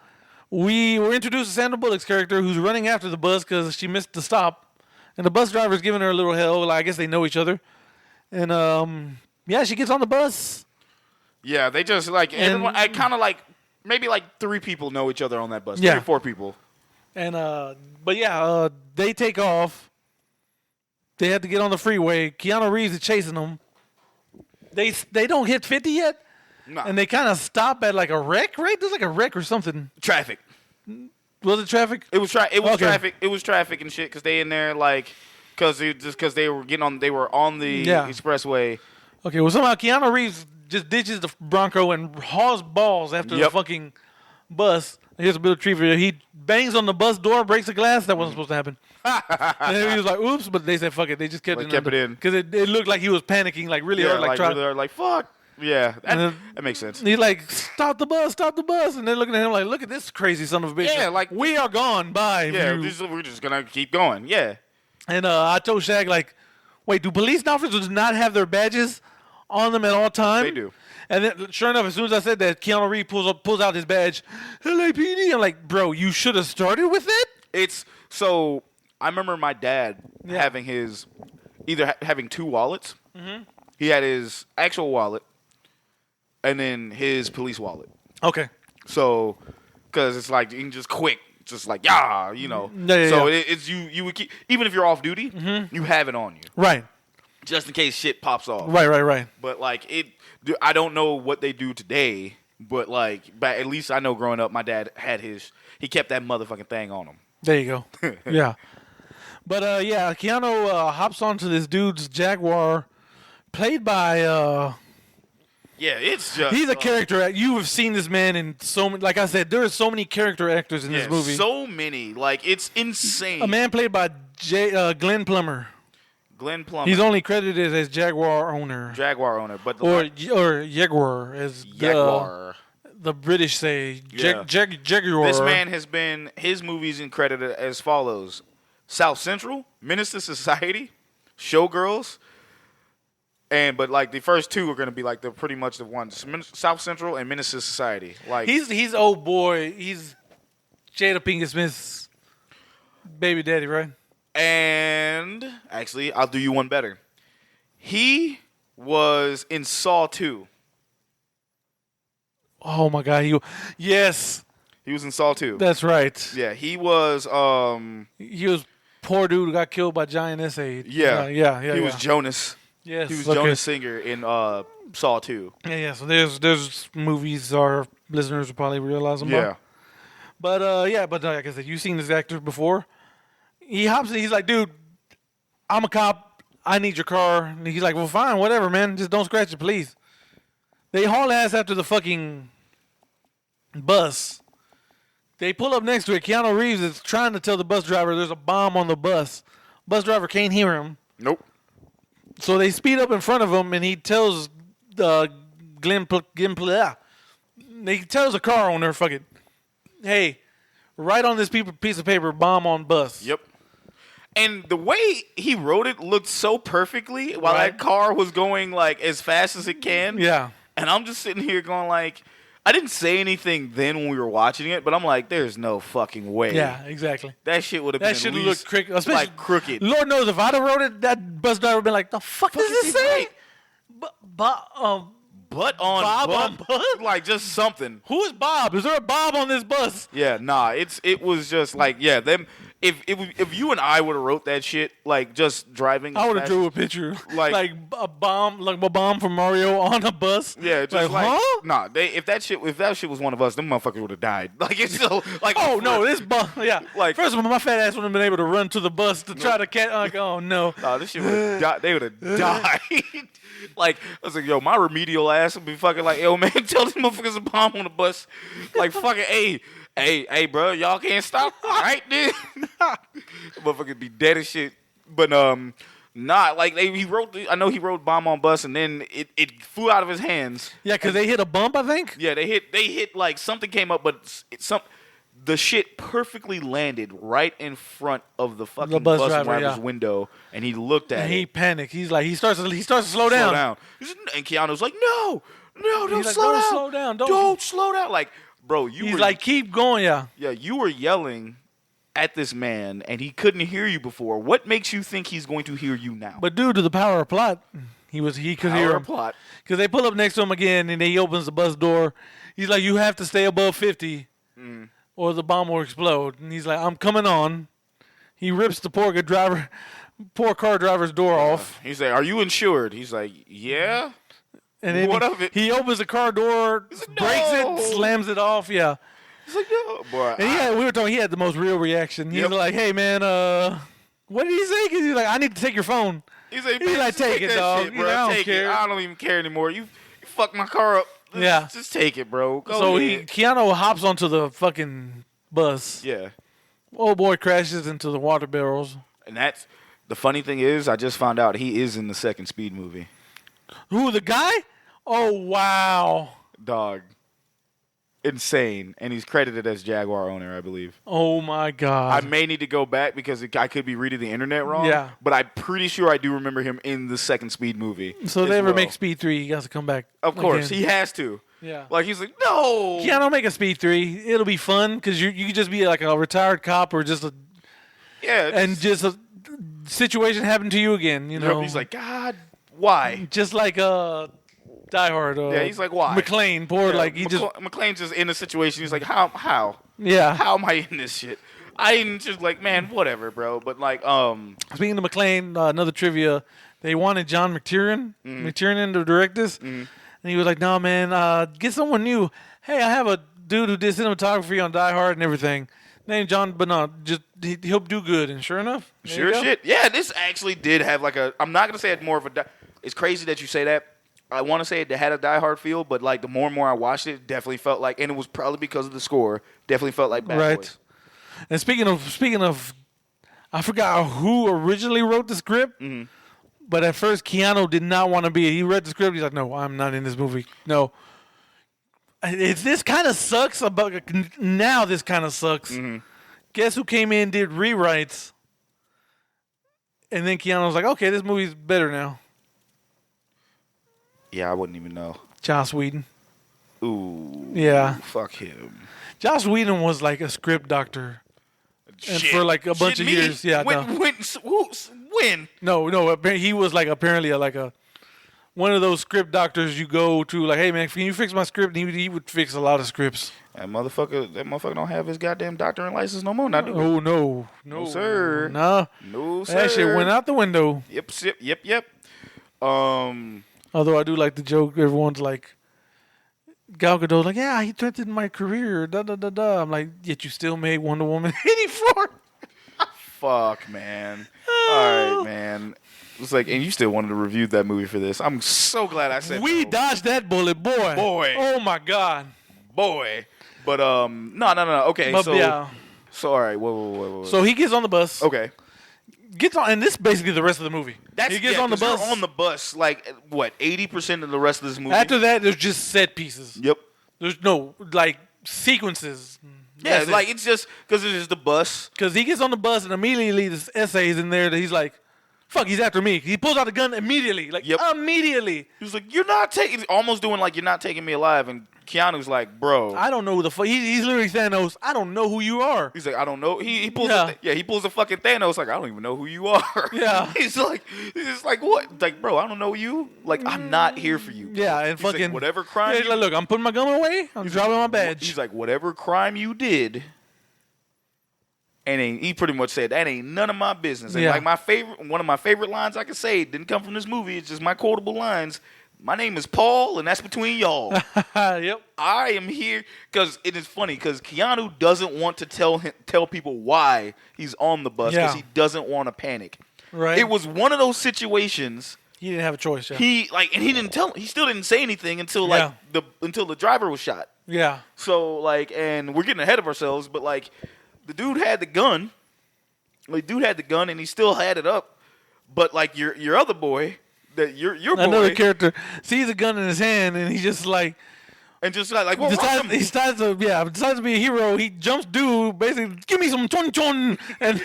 We were introduced to Sandra Bullock's character who's running after the bus because she missed the stop. And the bus driver's giving her a little hell. I guess they know each other. And, she gets on the bus. Yeah, they just everyone. I kind of maybe 3 people know each other on that bus. 3 or 4 people. And they take off. They had to get on the freeway. Keanu Reeves is chasing them. They don't hit 50 yet. No. And they kind of stop at like a wreck, right? There's like a wreck or something. Traffic. Was it traffic? It was traffic. It was traffic and shit because they in there because they were on the expressway. Okay, well somehow Keanu Reeves just ditches the Bronco and hauls balls after the fucking bus. Here's a bit of trivia. He bangs on the bus door, breaks the glass. That wasn't supposed to happen. And then he was like, oops, but they said fuck it. They just kept it in. Because it looked like he was panicking really hard. Really hard, fuck. Yeah, that makes sense. He's like, stop the bus, and they're looking at him like, look at this crazy son of a bitch. Yeah, like we are gone. Bye. Yeah, we're just gonna keep going. Yeah. And I told Shaq like, wait, do police officers not have their badges on them at all times? They do. And then, sure enough, as soon as I said that, Keanu Reeves pulls out his badge. LAPD. I'm like, bro, you should have started with it. So I remember my dad having having two wallets. Mm-hmm. He had his actual wallet, and then his police wallet. Okay. So, because it's like you can just quick, just like you know. Yeah, so it's you would keep, even if you're off duty, you have it on you, right? Just in case shit pops off. Right. But like I don't know what they do today, but at least I know growing up, my dad had he kept that motherfucking thing on him. There you go. Yeah. But Keanu hops onto this dude's Jaguar, played by. It's just he's a character. You have seen this man in so many. Like I said, there are so many character actors in this movie. So many, like it's insane. A man played by Glenn Plummer. Glenn Plummer. He's only credited as Jaguar owner. But or Jaguar as the British say. Yeah. Jaguar. This man has been his movies and credited as follows: South Central, Menace to Society, Showgirls, but like the first two are going to be like pretty much the ones: South Central and Menace to Society. Like he's old boy. He's Jada Pinkett Smith's baby daddy, right? And actually, I'll do you one better. He was in Saw 2. Oh my God! Yes, he was in Saw 2. That's right. Yeah, he was. He was poor dude who got killed by Giant S.A. Yeah. He was Jonas. Yes, he was Jonas Singer in Saw 2. Yeah. So there's movies our listeners will probably realize them. Yeah. But like I said, you've seen this actor before. He hops in. He's like, dude, I'm a cop. I need your car. And he's like, well, fine, whatever, man. Just don't scratch it, please. They haul ass after the fucking bus. They pull up next to it. Keanu Reeves is trying to tell the bus driver there's a bomb on the bus. Bus driver can't hear him. Nope. So they speed up in front of him, and he tells he tells the car owner, fuck it, hey, write on this piece of paper, bomb on bus. Yep. And the way he wrote it looked so perfectly while that car was going like as fast as it can. Yeah. And I'm just sitting here going like, I didn't say anything then when we were watching it, but I'm like, there's no fucking way. Yeah, exactly. That shit would have been at least looked like crooked. Lord knows if I'd have wrote it, that bus driver would have been like, the fuck does this say? Butt on bus? Like just something. Who is Bob? Is there a Bob on this bus? Yeah, nah. It was just like them. If you and I would have wrote that shit, like just driving, I would have drew a picture like a bomb from Mario on a bus. Yeah, just huh? Nah. If that shit was one of us, them motherfuckers would have died. Like it's so like. Oh no, this bomb. Yeah. Like first of all, my fat ass would have been able to run to the bus to try to catch. Like oh no. Nah, this shit would have died. They would have died. Like I was like, yo, my remedial ass would be fucking like, yo, man, tell these motherfuckers a bomb on the bus. Like fucking Hey, bro, y'all can't stop. All right, then. Motherfucker be dead as shit. But not like he wrote. I know he wrote bomb on bus, and then it flew out of his hands. Yeah, because they hit a bump, I think. Yeah, they hit like something came up, but the shit perfectly landed right in front of the fucking bus driver's window, and he looked at it. He panicked. He's like, he starts to slow down. And Keanu's like, no, don't slow down. Don't slow down. Like. Bro, he's like, keep going, yeah. Yeah, you were yelling at this man, and he couldn't hear you before. What makes you think he's going to hear you now? But due to the power of plot, he could hear him. Plot. Because they pull up next to him again, and he opens the bus door. He's like, you have to stay above 50, or the bomb will explode. And he's like, I'm coming on. He rips the poor car driver's door off. He's like, are you insured? He's like, yeah. And then what of it? He opens the car door, like, breaks it, slams it off. Yeah. He's like, no, boy. And we were talking. He had the most real reaction. He's like, "Hey, man, what did he say?" Because he's like, "I need to take your phone." He's like, "Take it, dog. Shit, bro. I don't care. I don't even care anymore. You fucked my car up. Just take it, bro. Go ahead." Keanu hops onto the fucking bus. Yeah. Old boy crashes into the water barrels. And that's the funny thing is, I just found out he is in the second Speed movie. Who, the guy? Oh, wow. Dog. Insane. And he's credited as Jaguar owner, I believe. Oh, my God. I may need to go back because I could be reading the internet wrong. Yeah. But I'm pretty sure I do remember him in the second Speed movie. So if they ever make Speed 3, he has to come back. Of course. again. He has to. Yeah. Like, he's like, no. Keanu, make a Speed 3. It'll be fun because you could just be like a retired cop or just a... Yeah. And just a situation happened to you again, you know. He's like, God, why? Just like Die Hard. Yeah, he's like, why? McClane, poor, Yeah, like he just... McClane's just in a situation. He's like, how? Yeah. How am I in this shit? I ain't just like, man, whatever, bro. But like, Speaking of McClane, another trivia, they wanted John McTiernan to direct this. And he was like, no, man, get someone new. Hey, I have a dude who did cinematography on Die Hard and everything. Named John, but no, just he'll do good. And sure enough, sure shit. Yeah, this actually did have like a, I'm not going to say it more of a, it's crazy that you say that. I want to say it had a Die Hard feel, but like the more and more I watched it definitely felt like, and it was probably because of the score, definitely felt like Bad Boys. And speaking of, I forgot who originally wrote the script, but at first Keanu did not want to be. He read the script. He's like, no, I'm not in this movie. No. If this kind of sucks, now this kind of sucks. Guess who came in, did rewrites, and then Keanu was like, okay, this movie's better now. Yeah, I wouldn't even know. Joss Whedon. Ooh. Yeah. Fuck him. Joss Whedon was like a script doctor. And for like a bunch of years. Yeah. When? No. He was like apparently one of those script doctors you go to like, hey man, can you fix my script? And he would fix a lot of scripts. That motherfucker don't have his goddamn doctoring license no more. Not oh no, sir. No, sir. That shit went out the window. Yep. Although I do like the joke, everyone's like, Gal Gadot's like, yeah, he threatened my career, da. I'm like, yet you still made Wonder Woman 84. Fuck, man. All right, man. It's like, and you still wanted to review that movie for this. I'm so glad I said we no. dodged that bullet, boy. Oh my God. Boy. But, no. Okay, but, yeah. So, all right, whoa. So he gets on the bus. Okay. Gets on, and this is basically the rest of the movie. He gets on the bus. You're on the bus, like, what, 80% of the rest of this movie? After that, there's just set pieces. Yep. There's no, like, sequences. Yeah, like, it's just, because it's just the bus. Because he gets on the bus, and immediately this essay is in there that he's like, fuck, he's after me. He pulls out a gun immediately. Like, immediately. He was like, almost doing like, you're not taking me alive. And Keanu's like, bro. I don't know who the fuck. He's literally Thanos. I don't know who you are. He's like, I don't know. He pulls he pulls a fucking Thanos. Like, I don't even know who you are. Yeah. he's like, what? Like, bro, I don't know you. Like, I'm not here for you. Bro. Yeah, and he's fucking. like, whatever crime. Yeah, look, I'm putting my gun away. I'm dropping my badge. He's like, whatever crime you did. And he pretty much said, that ain't none of my business. And like one of my favorite lines I could say, didn't come from this movie, it's just my quotable lines. My name is Paul, and that's between y'all. Yep. I am here, because it is funny, because Keanu doesn't want to tell people why he's on the bus, because he doesn't want to panic. Right. It was one of those situations. He didn't have a choice, yeah. He still didn't say anything until until the driver was shot. Yeah. So, like, and we're getting ahead of ourselves, but like, the dude had the gun. And he still had it up. But like your other boy, your boy, another character sees a gun in his hand, and he just like, and just like well, decides to be a hero. He jumps dude, basically, give me some chon chon. And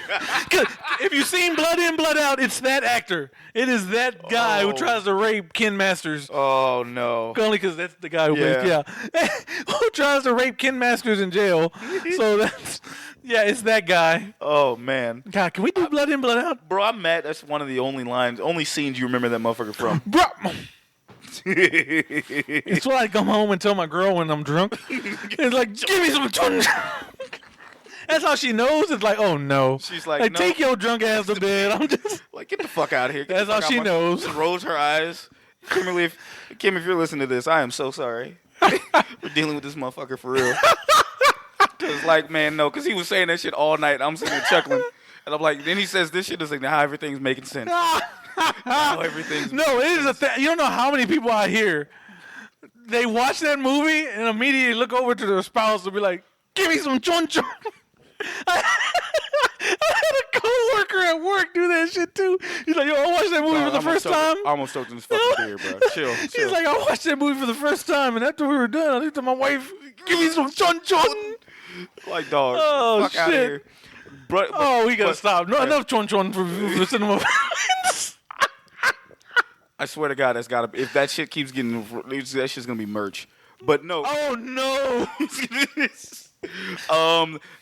if you've seen Blood In, Blood Out, it's that actor. It is that guy who tries to rape Ken Masters. Oh no! Only because that's the guy who who tries to rape Ken Masters in jail. So that's. Yeah, it's that guy. Oh, man. God, can we do Blood In, Blood Out? Bro, I'm mad. That's one of the only scenes you remember that motherfucker from. Bro. It's what I come home and tell my girl when I'm drunk. It's like, give me some chun. That's how she knows. It's like, oh, no. She's like, no. Take your drunk ass to bed. I'm just... Like, get the fuck out of here. That's how she knows. She rolls her eyes. Kim, if you're listening to this, I am so sorry. We're dealing with this motherfucker for real. Cause like, man, no, because he was saying that shit all night. I'm sitting there chuckling, and I'm like, then he says this shit is like, now everything's making sense. Now everything's no, it is a thing. You don't know how many people out here they watch that movie and immediately look over to their spouse and be like, "Give me some chon chon." had a coworker at work do that shit too. He's like, yo, I watched that movie for the first time. I almost choked in this fucking beer, bro. Chill. He's like, I watched that movie for the first time, and after we were done, I looked at my wife, give me some chon chon. Like, dog, Oh, fuck out of shit. here. We gotta stop. No, enough chon chon for cinema. I swear to God, that's gotta. If that shit keeps getting, that shit's gonna be merch. But no. Oh no.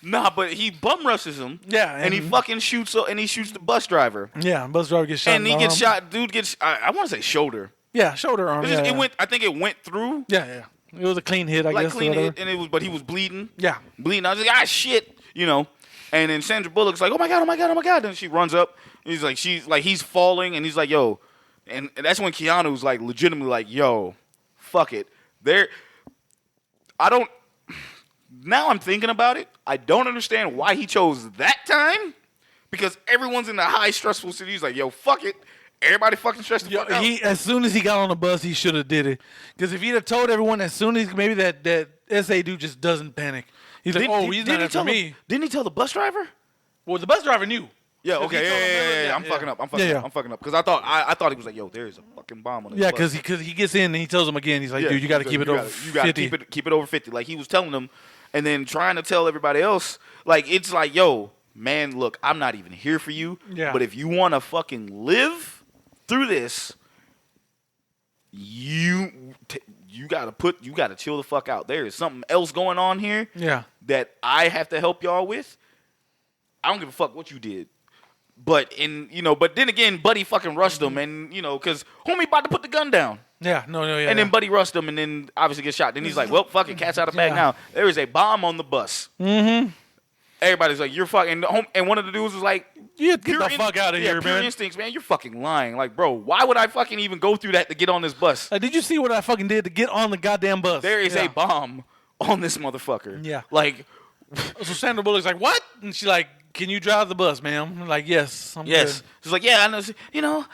Nah, but he bum rushes him. Yeah, and he fucking shoots. And he shoots the bus driver. Yeah, bus driver gets shot. And he gets shot. Dude gets. I want to say shoulder. Yeah, shoulder arm. It went. I think it went through. Yeah. It was a clean hit. I guess. Clean hit, and it was. But he was bleeding. Yeah, bleeding. I was like, shit, And then Sandra Bullock's like, oh my god. Then she runs up. And he's falling, and he's like, yo. And that's when Keanu's like, legitimately like, yo, fuck it. Now I'm thinking about it. I don't understand why he chose that time. Because everyone's in the high stressful city. He's like, yo, fuck it. Everybody fucking stressed the fuck out. As soon as he got on the bus, he should have did it. Because if he'd have told everyone as soon as maybe that SA dude just doesn't panic. He's like, he's not after me. Didn't he tell the bus driver? Well, the bus driver knew. Yeah, okay, yeah. I'm fucking up. I'm fucking up. Because I thought he was like, yo, there's a fucking bomb on this bus. Yeah, because he gets in and he tells him again, he's like, dude, you got to keep it over 50. You got to keep it over 50. Like, he was telling them and then trying to tell everybody else. Like, it's like, yo, man, look, I'm not even here for you. Yeah. But if you want to fucking live through this, you got to chill the fuck out. There is something else going on here that I have to help y'all with. I don't give a fuck what you did. But then again, Buddy fucking rushed him, and because homie about to put the gun down. Yeah, and then Buddy rushed him, and then obviously gets shot. Then he's like, "Well, fucking cat's out of the bag now." There is a bomb on the bus. Mm-hmm. Everybody's like, "You're fucking," and one of the dudes was like, "Get the fuck out of here, pure man!" Instincts, man. You're fucking lying. Like, bro, why would I fucking even go through that to get on this bus? Did you see what I fucking did to get on the goddamn bus? There is a bomb on this motherfucker. Yeah. Like, so Sandra Bullock's like, "What?" And she's like, "Can you drive the bus, ma'am?" I'm like, "Yes, I'm good." She's like, "Yeah, I know.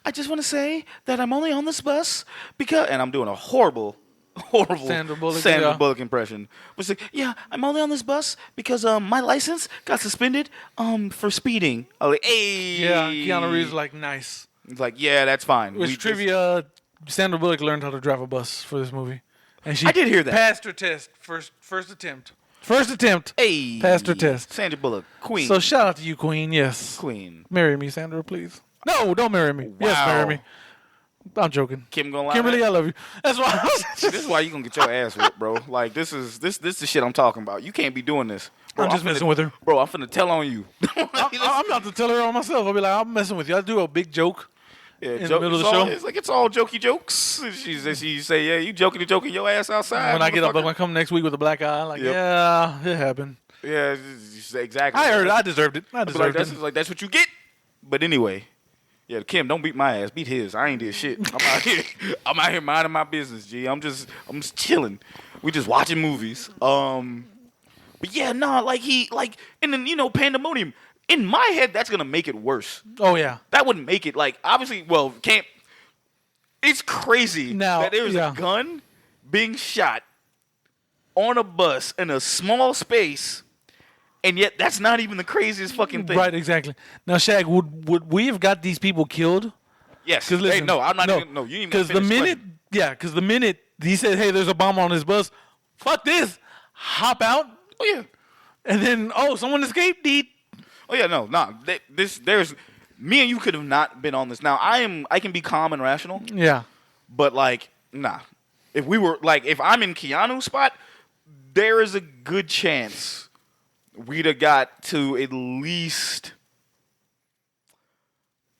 I just want to say that I'm only on this bus because," and I'm doing a horrible Sandra Bullock impression. But she's like, "Yeah, I'm only on this bus because my license got suspended for speeding." I'm like, "Hey." Yeah, Keanu Reeves is like, "Nice." He's like, "Yeah, that's fine." Which trivia? Sandra Bullock learned how to drive a bus for this movie, and I did hear that. Passed her test first attempt. First attempt. Hey. Passed her test. Sandra Bullock, queen. So shout out to you, queen. Yes. Queen. Marry me, Sandra, please. No, don't marry me. Wow. Yes, marry me. I'm joking. Kim gonna lie. Kimberly, I love you. That's why. This is why you gonna get your ass whipped, bro. Like this is the shit I'm talking about. You can't be doing this. Bro, I'm just messing with her. Bro, I'm finna tell on you. I'm about to tell her on myself. I'll be like, I'm messing with you. I'll do a big joke. Yeah, in the middle of the show. It's like it's all jokey jokes. She say, yeah, you joking your ass outside. When I get up, I'm gonna come next week with a black eye. Like, yeah, it happened. Yeah, exactly. I heard it. I deserved it. That's what you get. But anyway, yeah, Kim, don't beat my ass. Beat his. I ain't did shit. I'm out here minding my business, G. I'm just chilling. We just watching movies. But yeah, and then pandemonium. In my head, that's gonna make it worse. Oh yeah, that wouldn't make it obviously. Well, can't. It's crazy that there's a gun being shot on a bus in a small space, and yet that's not even the craziest fucking thing. Right, exactly. Now, Shaq, would we have got these people killed? Yes. Listen, no, I'm not. No, you didn't. Because the minute he said, "Hey, there's a bomb on this bus," fuck this, hop out. Oh yeah. And then someone escaped. Oh yeah, no. There's me and you could have not been on this. Now I can be calm and rational. Yeah. But nah. If I'm in Keanu's spot, there is a good chance we'd have got to at least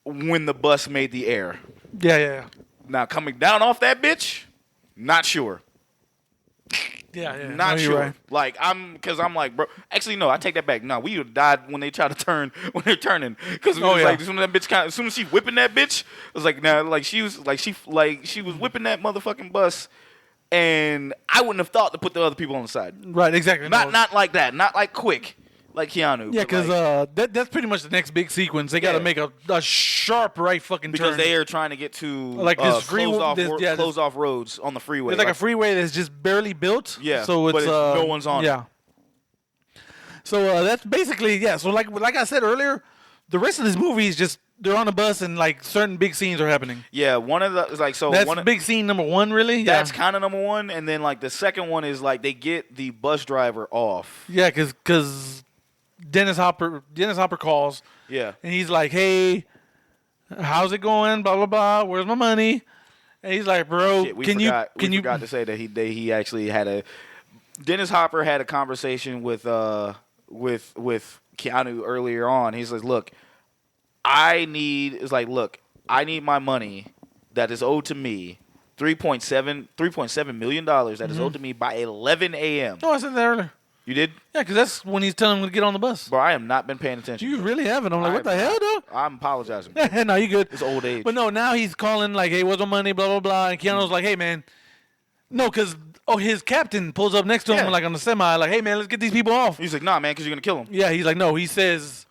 when the bus made the air. Yeah. Now coming down off that bitch, not sure. Yeah. Not sure. Right. Because I'm like, bro. Actually, no. I take that back. No, we would have died when they try to turn when they're turning. Because as soon as she whipping that bitch, it was like she was whipping that motherfucking bus, and I wouldn't have thought to put the other people on the side. Right. Exactly. Not like that. Not like quick. Like Keanu. Yeah, because that's pretty much the next big sequence. They got to make a sharp right fucking turn. Because they are trying to get to this closed off roads on the freeway. It's like a freeway that's just barely built. Yeah, so it's no one's on it. Yeah. So that's basically So like I said earlier, the rest of this movie is just they're on a bus and like certain big scenes are happening. Yeah, one of the That's big scene number one, really. That's kind of number one, and then like the second one is like they get the bus driver off. Yeah, because Dennis Hopper calls. Yeah, and he's like, "Hey, how's it going? Blah blah blah. Where's my money?" And he's like, "Bro, we can you forgot to say that he actually had Dennis Hopper had a conversation with Keanu earlier on. He says, "Look, I need my money that is owed to me, $3.7 million that is owed to me by 11 a.m." Oh, I said that earlier. You did? Yeah, because that's when he's telling him to get on the bus. Bro, I have not been paying attention. You really haven't. I'm like, what the hell, dog? I'm apologizing. No, you good. It's old age. But no, now he's calling like, "Hey, what's my money?" Blah blah blah. And Keanu's like, "Hey, man." No, because his captain pulls up next to him like on the semi, like, "Hey, man, let's get these people off." He's like, "Nah, man, because you're gonna kill him." Yeah, he's like, "No." He says,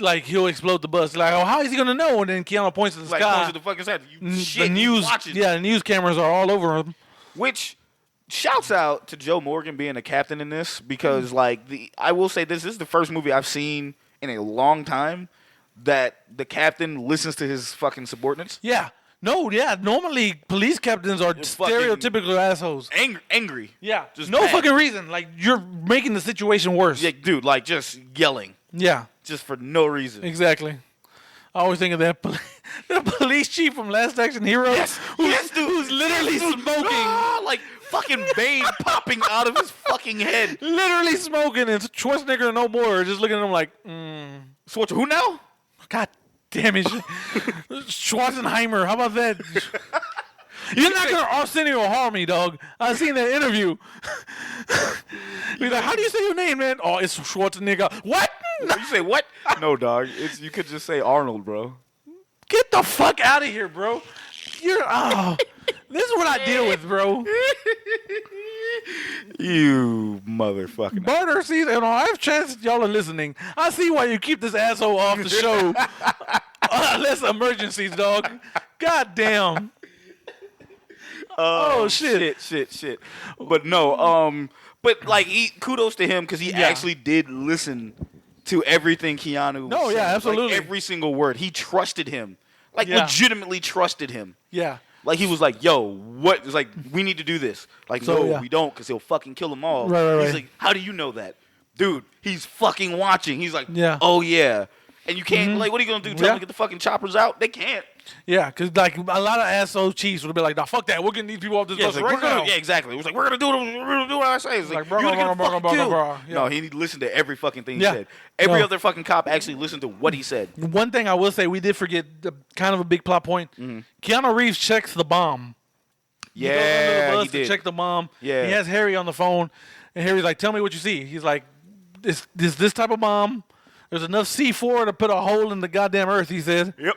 like, he'll explode the bus. Like, oh, how is he gonna know? And then Keanu points to the sky. Points to the fucking sky. The news cameras are all over him. Which shouts out to Joe Morgan being a captain in this because, I will say this is the first movie I've seen in a long time that the captain listens to his fucking subordinates. Yeah. No, yeah. Normally, police captains are stereotypical assholes. Angry. Yeah. Just no mad. fucking reason. Like, you're making the situation worse. Yeah, dude, just yelling. Yeah. Just for no reason. Exactly. I always think of that police chief from Last Action Hero. Yes, who's literally smoking. Like fucking Bane popping out of his fucking head. Literally smoking, and Schwarzenegger and no more just looking at him like, Schwarzenegger, who now? God damn it. Schwarzenheimer, how about that? You're not going to Arsenio harm me, dog. I seen that interview. He's like, how do you say your name, man? Oh, it's Schwarzenegger. What? You say what? No, dog. You could just say Arnold, bro. Get the fuck out of here, bro. This is what I deal with, bro. You motherfucker. Barter sees, I have chanced y'all are listening. I see why you keep this asshole off the show. Unless emergencies, dog. God damn. Oh, shit. But no, kudos to him because he actually did listen to everything Keanu was saying. Yeah, absolutely. Like, every single word. He trusted him. Legitimately trusted him. Yeah. Like, he was like, yo, what? It's like, we need to do this. Like, we don't because he'll fucking kill them all. Right. He's like, how do you know that? Dude, he's fucking watching. He's like, yeah. Oh, yeah. And you can't, what are you going to do? Tell them to get the fucking choppers out? They can't. Yeah, because, a lot of asshole chiefs would be like, nah, fuck that. We're getting these people off this bus right now. Yeah, exactly. It was like, we're going to do what I say. It's like, bro. Yeah. No, he listened to every fucking thing he said. Every other fucking cop actually listened to what he said. One thing I will say, we did forget kind of a big plot point. Keanu Reeves checks the bomb. Yeah, he goes under the bus he did. to check the bomb. Yeah. He has Harry on the phone, and Harry's like, tell me what you see. He's like, this type of bomb. There's enough C4 to put a hole in the goddamn earth, he said. Yep.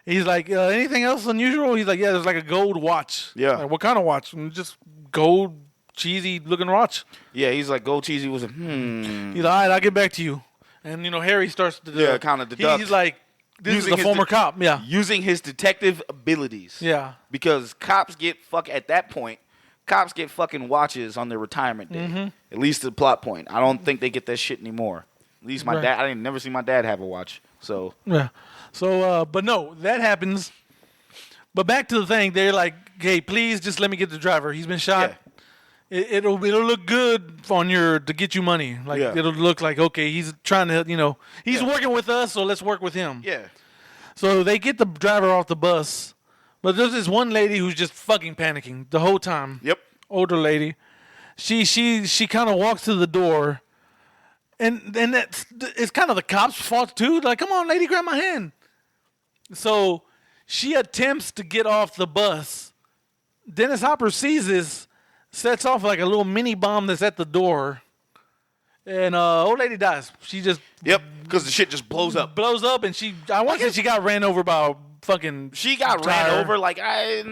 He's like, anything else unusual? He's like, yeah, there's like a gold watch. Yeah. Like, what kind of watch? Just gold, cheesy looking watch. Yeah, he's like, gold cheesy was a, He's like, all right, I'll get back to you. And, Harry starts to kind of deduct. He's like, this is the former cop. Yeah. Using his detective abilities. Yeah. Because at that point, cops get fucking watches on their retirement day. At least the plot point. I don't think they get that shit anymore. At least my dad, I didn't never see my dad have a watch. So. Yeah. So, but no, that happens. But back to the thing, they're like, hey, please just let me get the driver. He's been shot. Yeah. It'll look good to get you money. Like, it'll look like, okay, he's trying to, he's working with us, so let's work with him. Yeah. So they get the driver off the bus. But there's this one lady who's just fucking panicking the whole time. Yep. Older lady. She kind of walks to the door. And it's kind of the cop's fault, too. Like, come on, lady, grab my hand. So she attempts to get off the bus. Dennis Hopper sees this, sets off like a little mini bomb that's at the door. And old lady dies. She just... Yep, because the shit just blows up. Blows up, and I want to say she got ran over by a fucking. She got ran over. Like I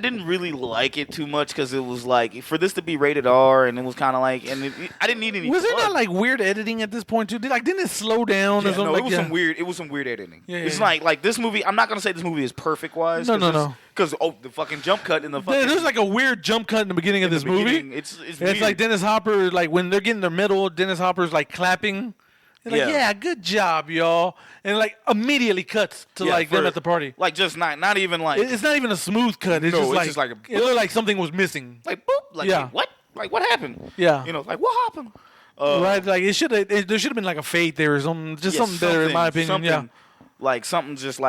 didn't really like it too much because it was like for this to be rated R, and it was kind of like, and I didn't need any. Was there not like weird editing at this point too? Didn't it slow down or something? No, like, it was some weird. It was some weird editing. Yeah, it's yeah. like this movie. I'm not gonna say this movie is perfect wise. No. Because the fucking jump cut in the fucking. There's like a weird jump cut in the beginning of this movie. It's It's like Dennis Hopper, like when they're getting their medal, Dennis Hopper's like clapping. He's like, yeah, good job, y'all. And like immediately cuts to like them at the party. Like just not even like. It's not even a smooth cut. It's just like it looked like something was missing. Like boop. Like what? Like what happened? Yeah. Like what happened? Right. Like there should have been like a fade there or something. Just something better in my opinion. Yeah. Like something just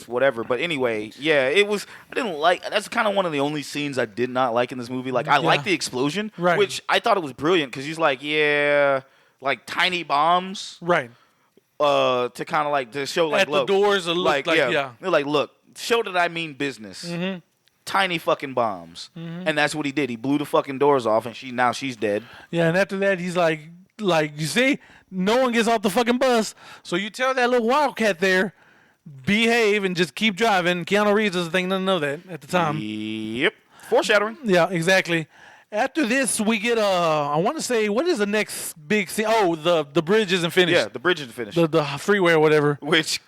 whatever. But anyway, yeah, it was. I didn't like. That's kind of one of the only scenes I did not like in this movie. Like I like the explosion, which I thought it was brilliant because he's like, like tiny bombs, right? To kind of like to show like at look, the doors, like they're like look, show that I mean business. Mm-hmm. Tiny fucking bombs, and that's what he did. He blew the fucking doors off, and she's dead. Yeah, and after that, he's like you see, no one gets off the fucking bus, so you tell that little wildcat there, behave and just keep driving. Keanu Reeves doesn't think nothing of that at the time. Yep, foreshadowing. Yeah, exactly. After this, we get I want to say, what is the next big scene? Oh, the bridge isn't finished. Yeah, the bridge isn't finished. The freeway or whatever. Which,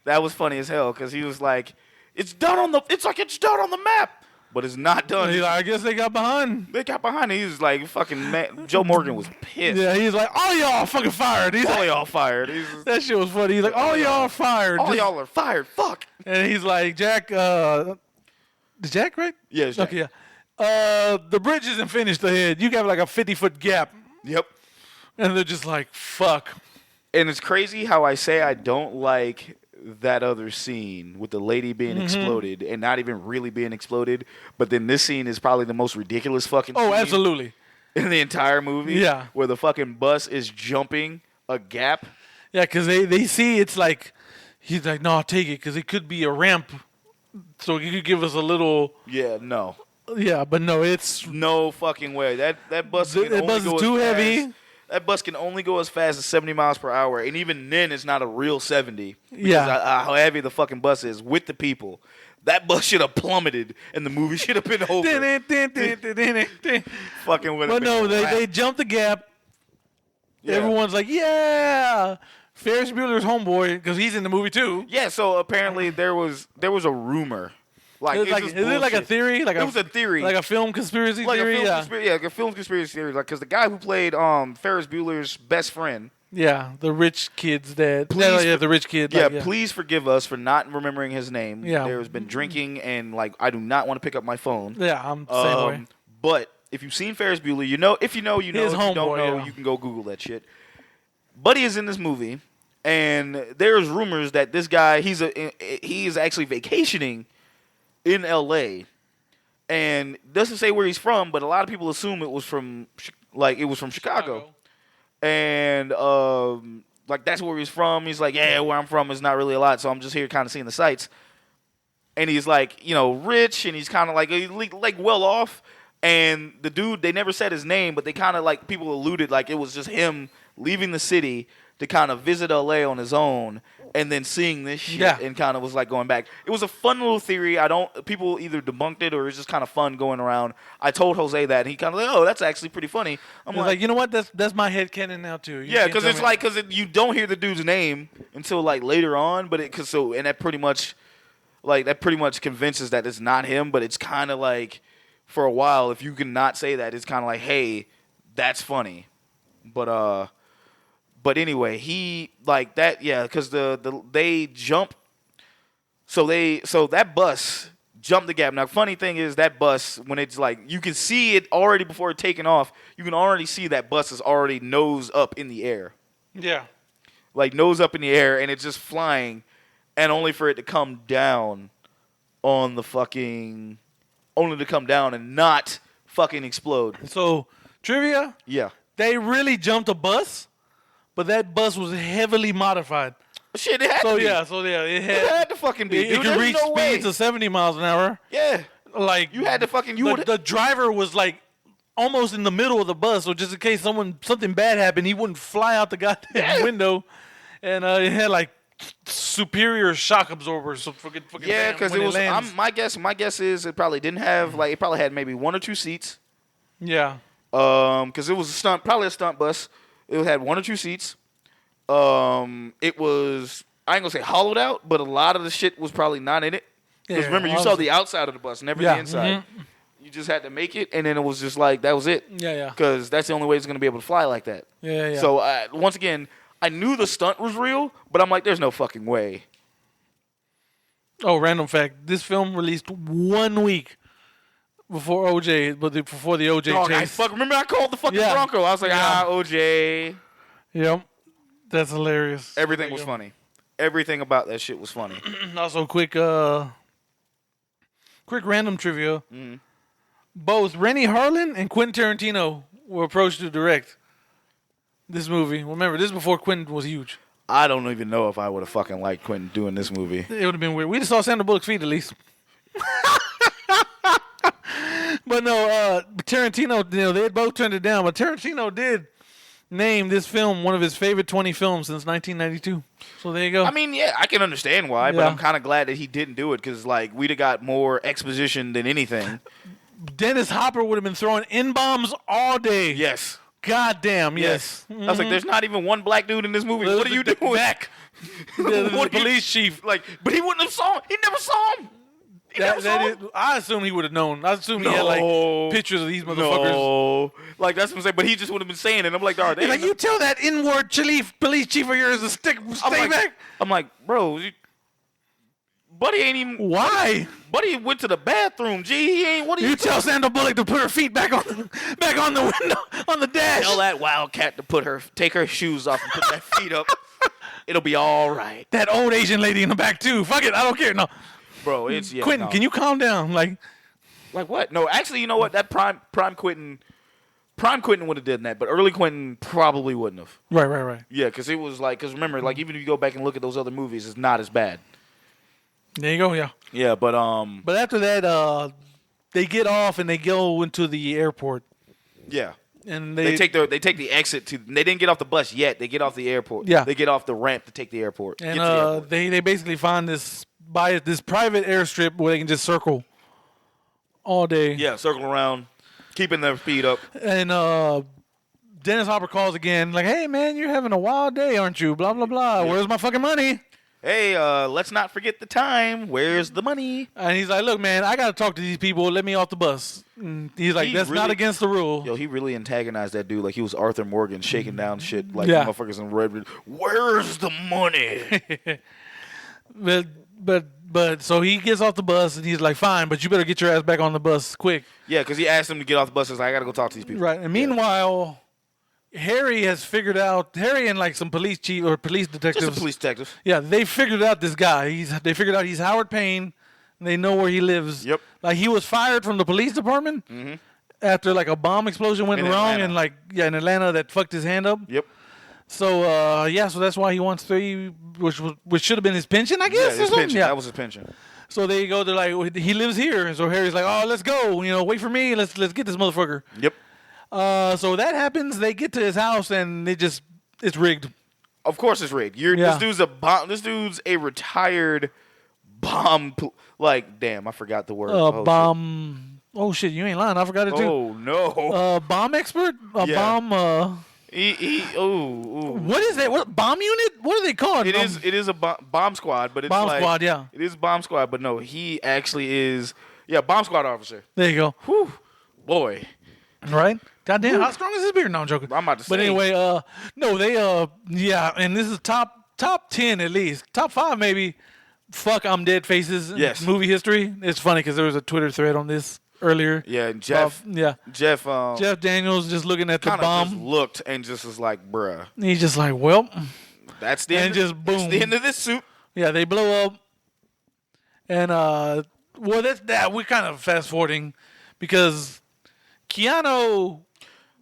that was funny as hell because he was like, it's done on the map, but it's not done. He's like, I guess they got behind. They got behind. He was like, fucking Joe Morgan was pissed. Yeah, he's like, all y'all fucking fired. All y'all fired. That shit was funny. He's like, all y'all are fired. All y'all are fired. Fuck. And he's like, Jack, Jack, right? Yeah, it's Jack. Okay, yeah. The bridge isn't finished ahead. You got like a 50-foot gap. Yep. And they're just like, fuck. And it's crazy how I say I don't like that other scene with the lady being exploded and not even really being exploded. But then this scene is probably the most ridiculous fucking scene absolutely. in the entire movie. Yeah. Where the fucking bus is jumping a gap. Yeah, because they see it's like, he's like, no, I'll take it because it could be a ramp. So you could give us a little. Yeah, no. Yeah, but no, it's no fucking way. That bus can only bus go is too as heavy. Fast. That bus can only go as fast as 70 miles per hour, and even then, it's not a real 70. Because how heavy the fucking bus is with the people. That bus should have plummeted, and the movie should have been over. Fucking would have But no, they jumped the gap. Yeah. Everyone's like, yeah. Ferris Bueller's homeboy, because he's in the movie too. Yeah, so apparently there was a rumor. Like, is it like a theory? Like it was a theory. Like a film conspiracy theory? Like a film conspiracy theory. Like, because the guy who played Ferris Bueller's best friend. Yeah, the rich kid's dad. The rich kid. Yeah, please forgive us for not remembering his name. Yeah. There's been drinking, and, like, I do not want to pick up my phone. Yeah, I'm the same way. But if you've seen Ferris Bueller, you know. If you know, you know. If you don't know, you can go Google that shit. Buddy is in this movie, and there's rumors that this guy, he is actually vacationing in L.A. and doesn't say where he's from, but a lot of people assume it was from Chicago. And like that's where he's from. He's like, yeah, where I'm from is not really a lot, so I'm just here kind of seeing the sights. And he's like, rich, and he's kind of like well off. And the dude, they never said his name, but they kind of like people alluded like it was just him leaving the city to kind of visit LA on his own, and then seeing this shit and kind of was like going back. It was a fun little theory. People either debunked it or it's just kind of fun going around. I told Jose that, and he kind of like, oh, that's actually pretty funny. I'm like, you know what? That's my headcanon now too. Because it's like you don't hear the dude's name until like later on, but that pretty much convinces that it's not him. But it's kind of like for a while, if you can not say that, it's kind of like, hey, that's funny. But anyway, he like that, yeah, because they jump. So that bus jumped the gap. Now, funny thing is that bus, when it's like you can see it already before it taking off, you can already see that bus is already nose up in the air. Yeah, like nose up in the air, and it's just flying, and only for it to come down on the fucking, only to come down and not fucking explode. So trivia, yeah, they really jumped a bus. But that bus was heavily modified. Shit, it had to be. It had to fucking be. It could reach speeds of 70 miles an hour. Yeah. Like you had to fucking. The driver was like almost in the middle of the bus, so just in case something bad happened, he wouldn't fly out the goddamn window. And it had like superior shock absorbers. So fucking Yeah, because it was. lands. My guess is it probably didn't have like it probably had maybe 1 or 2 seats. Yeah. Because it was probably a stunt bus. It had 1 or 2 seats. It was. I ain't gonna say hollowed out, but a lot of the shit was probably not in it. Because remember, you saw the outside of the bus, never the inside. Mm-hmm. You just had to make it, and then it was just like that was it. Yeah. Because that's the only way it's gonna be able to fly like that. Yeah. So once again, I knew the stunt was real, but I'm like, there's no fucking way. Oh, random fact: this film released 1 week before OJ, before the OJ chase. Remember I called the fucking Bronco. I was like, OJ. Yep, that's hilarious. Everything was funny. Everything about that shit was funny. Also, quick random trivia. Mm-hmm. Both Rennie Harlin and Quentin Tarantino were approached to direct this movie. Remember, this is before Quentin was huge. I don't even know if I would have fucking liked Quentin doing this movie. It would have been weird. We just saw Sandra Bullock's feet at least. But no, Tarantino, they had both turned it down. But Tarantino did name this film one of his favorite 20 films since 1992. So there you go. I mean, yeah, I can understand why, but I'm kind of glad that he didn't do it because, like, we'd have got more exposition than anything. Dennis Hopper would have been throwing N-bombs all day. Yes. God damn, yes. Mm-hmm. I was like, there's not even one black dude in this movie. What are you doing? Back. The police chief. Like, but he wouldn't have saw him. He never saw him. I assume he would have known. I assume he had like pictures of these motherfuckers. No, like that's what I'm saying. But he just would have been saying it. I'm like, dog. Like you tell that N-word police chief of yours to stay back. I'm like, bro, buddy ain't even. Why? Buddy went to the bathroom. Gee, he ain't. What are you tell Sandra Bullock to put her feet back on the window on the dash. Tell that wildcat to take her shoes off and put that feet up. It'll be all right. That old Asian lady in the back too. Fuck it, I don't care. No. Bro, it's Quentin. Can you calm down? Like what? No, actually, you know what? That prime Quentin would have done that, but early Quentin probably wouldn't have. Right. Yeah, because it was like, because remember, like even if you go back and look at those other movies, it's not as bad. There you go. Yeah. Yeah, but But after that, they get off and they go into the airport. Yeah. And they take the exit to. They didn't get off the bus yet. They get off the airport. Yeah. They get off the ramp to take the airport. And they basically find this private airstrip where they can just circle all day. Yeah, circle around, keeping their feet up. And Dennis Hopper calls again, like, "Hey man, you're having a wild day, aren't you? Blah blah blah. Yeah. Where's my fucking money? Hey, let's not forget the time. Where's the money?" And he's like, "Look, man, I gotta talk to these people. Let me off the bus." And he's like, "That's not against the rule." Yo, he really antagonized that dude like he was Arthur Morgan, shaking down shit like motherfuckers in red. Where's the money? But so he gets off the bus and he's like, "Fine, but you better get your ass back on the bus quick." Yeah, because he asked him to get off the bus. He's like, "I gotta go talk to these people." Right. And meanwhile, Harry and like some police chief or police detectives. Just a police detective. Yeah, they figured out this guy. They figured out he's Howard Payne. And they know where he lives. Yep. Like he was fired from the police department after like a bomb explosion went wrong in Atlanta that fucked his hand up. Yep. So so that's why he wants $3, which should have been his pension, I guess. Yeah, his pension. Yeah. That was his pension. So they go. They're like, he lives here. And so Harry's like, "Oh, let's go. Wait for me. Let's get this motherfucker." Yep. So that happens. They get to his house and it's rigged. Of course, it's rigged. This dude's a bomb. This dude's a retired bomb. Damn, I forgot the word. Bomb. Shit. Oh shit, you ain't lying. I forgot it too. Oh no. Bomb expert. Bomb. What is that? What bomb unit? What are they called? It is a bomb squad, but it's bomb squad. Yeah. It is bomb squad, but no, he actually is. Yeah, bomb squad officer. There you go. Whew, boy. Right. Goddamn, how strong is this beer? No, I'm joking. I'm about to say. But anyway, no, they and this is top 10 at least, top 5 maybe. Fuck, I'm dead faces. Yes. Movie history. It's funny because there was a Twitter thread on this earlier. Yeah, and Jeff. Jeff Daniels just looking at the bomb. Just looked and just was like, bruh. He's just like, well, that's the end. Just boom. That's the end of this suit. Yeah, they blow up, and that's that. We're kind of fast forwarding because Keanu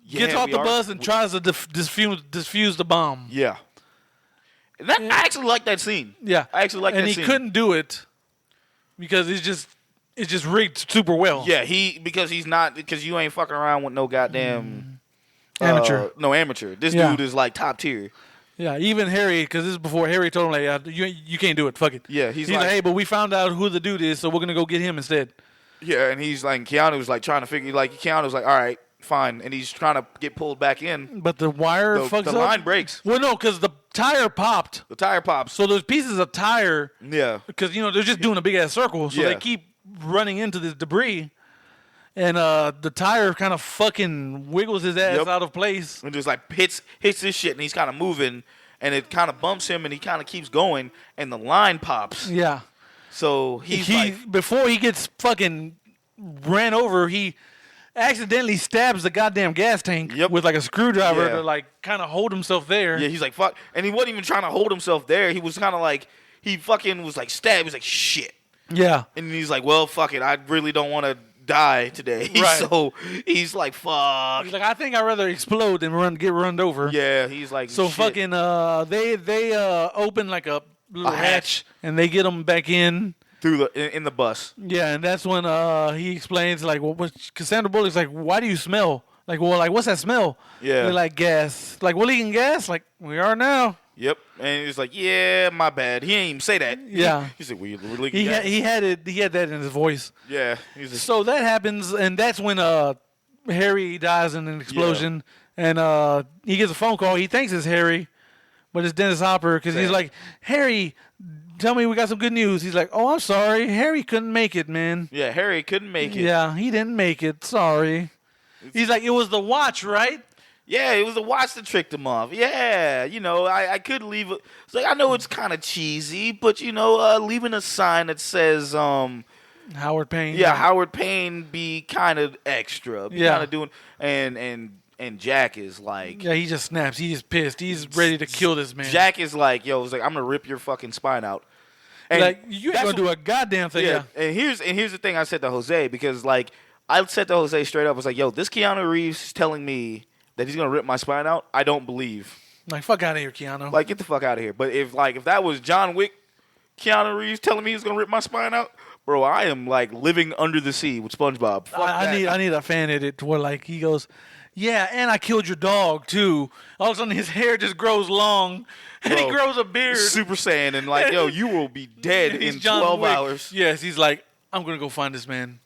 gets off the bus and tries to defuse the bomb. Yeah. I actually like that scene. Yeah. I actually like that scene. And he couldn't do it because it's just rigged super well. Yeah, because you ain't fucking around with no goddamn amateur. No amateur. This dude is like top tier. Yeah, even Harry, because this is before Harry told him, like, you can't do it. Fuck it. Yeah, he's like, like, hey, but we found out who the dude is, so we're gonna go get him instead. Yeah, and he's like, Keanu was like trying to figure, like, Keanu's like, all right, fine, and he's trying to get pulled back in. But the wire fucks up. The line breaks. Well, no, because the tire popped. The tire pops. So there's pieces of tire. Yeah. Because they're just doing a big ass circle, so they keep running into this debris, and the tire kind of fucking wiggles his ass out of place, and just like hits this shit, and he's kind of moving, and it kind of bumps him, and he kind of keeps going, and the line pops. Yeah. So he before he gets fucking ran over, he accidentally stabs the goddamn gas tank with like a screwdriver to like kind of hold himself there. Yeah, he's like, fuck. And he wasn't even trying to hold himself there. He was kind of like, he fucking was like stabbed. He was like, shit. Yeah. And he's like, well, fuck it. I really don't want to die today. Right. So he's like, fuck. He's like, I think I'd rather explode than get run over. Yeah, he's like, so shit. fucking they open like a little hatch and they get him back in. In the bus. Yeah, and that's when he explains, like, well, because Sandra Bullock's like, why do you smell? Like, well, like, what's that smell? Yeah. They're like, gas. Like, we're leaking gas? Like, we are now. Yep. And he's like, yeah, my bad. He ain't even say that. Yeah. He's like, we're leaking gas. He had that in his voice. Yeah. So that happens, and that's when Harry dies in an explosion, and he gets a phone call. He thinks it's Harry, but it's Dennis Hopper, because he's like, Harry, tell me we got some good news. He's like, oh, I'm sorry. Harry couldn't make it, man. Yeah, Harry couldn't make it. Yeah, he didn't make it. Sorry. He's like, it was the watch, right? Yeah, it was the watch that tricked him off. Yeah, I could leave it. It's like, I know it's kind of cheesy, but, leaving a sign that says, Howard Payne. Yeah, Howard Payne be kind of extra. Kind of doing, and Jack is like... Yeah, he just snaps. He's pissed. He's ready to kill this man. Jack is like, I'm going to rip your fucking spine out. And like, you ain't going to do a goddamn thing. Yeah, and here's the thing I said to Jose, because, like, I said to Jose straight up, I was like, yo, this Keanu Reeves telling me that he's going to rip my spine out, I don't believe. Like, fuck out of here, Keanu. Like, get the fuck out of here. But if that was John Wick, Keanu Reeves telling me he's going to rip my spine out, bro, I am, like, living under the sea with SpongeBob. Fuck I need a fan edit where, like, he goes... Yeah, and I killed your dog, too. All of a sudden, his hair just grows long, and he grows a beard. Super Saiyan, and like, yo, you will be dead in 12 hours. Yes, he's like, I'm going to go find this man.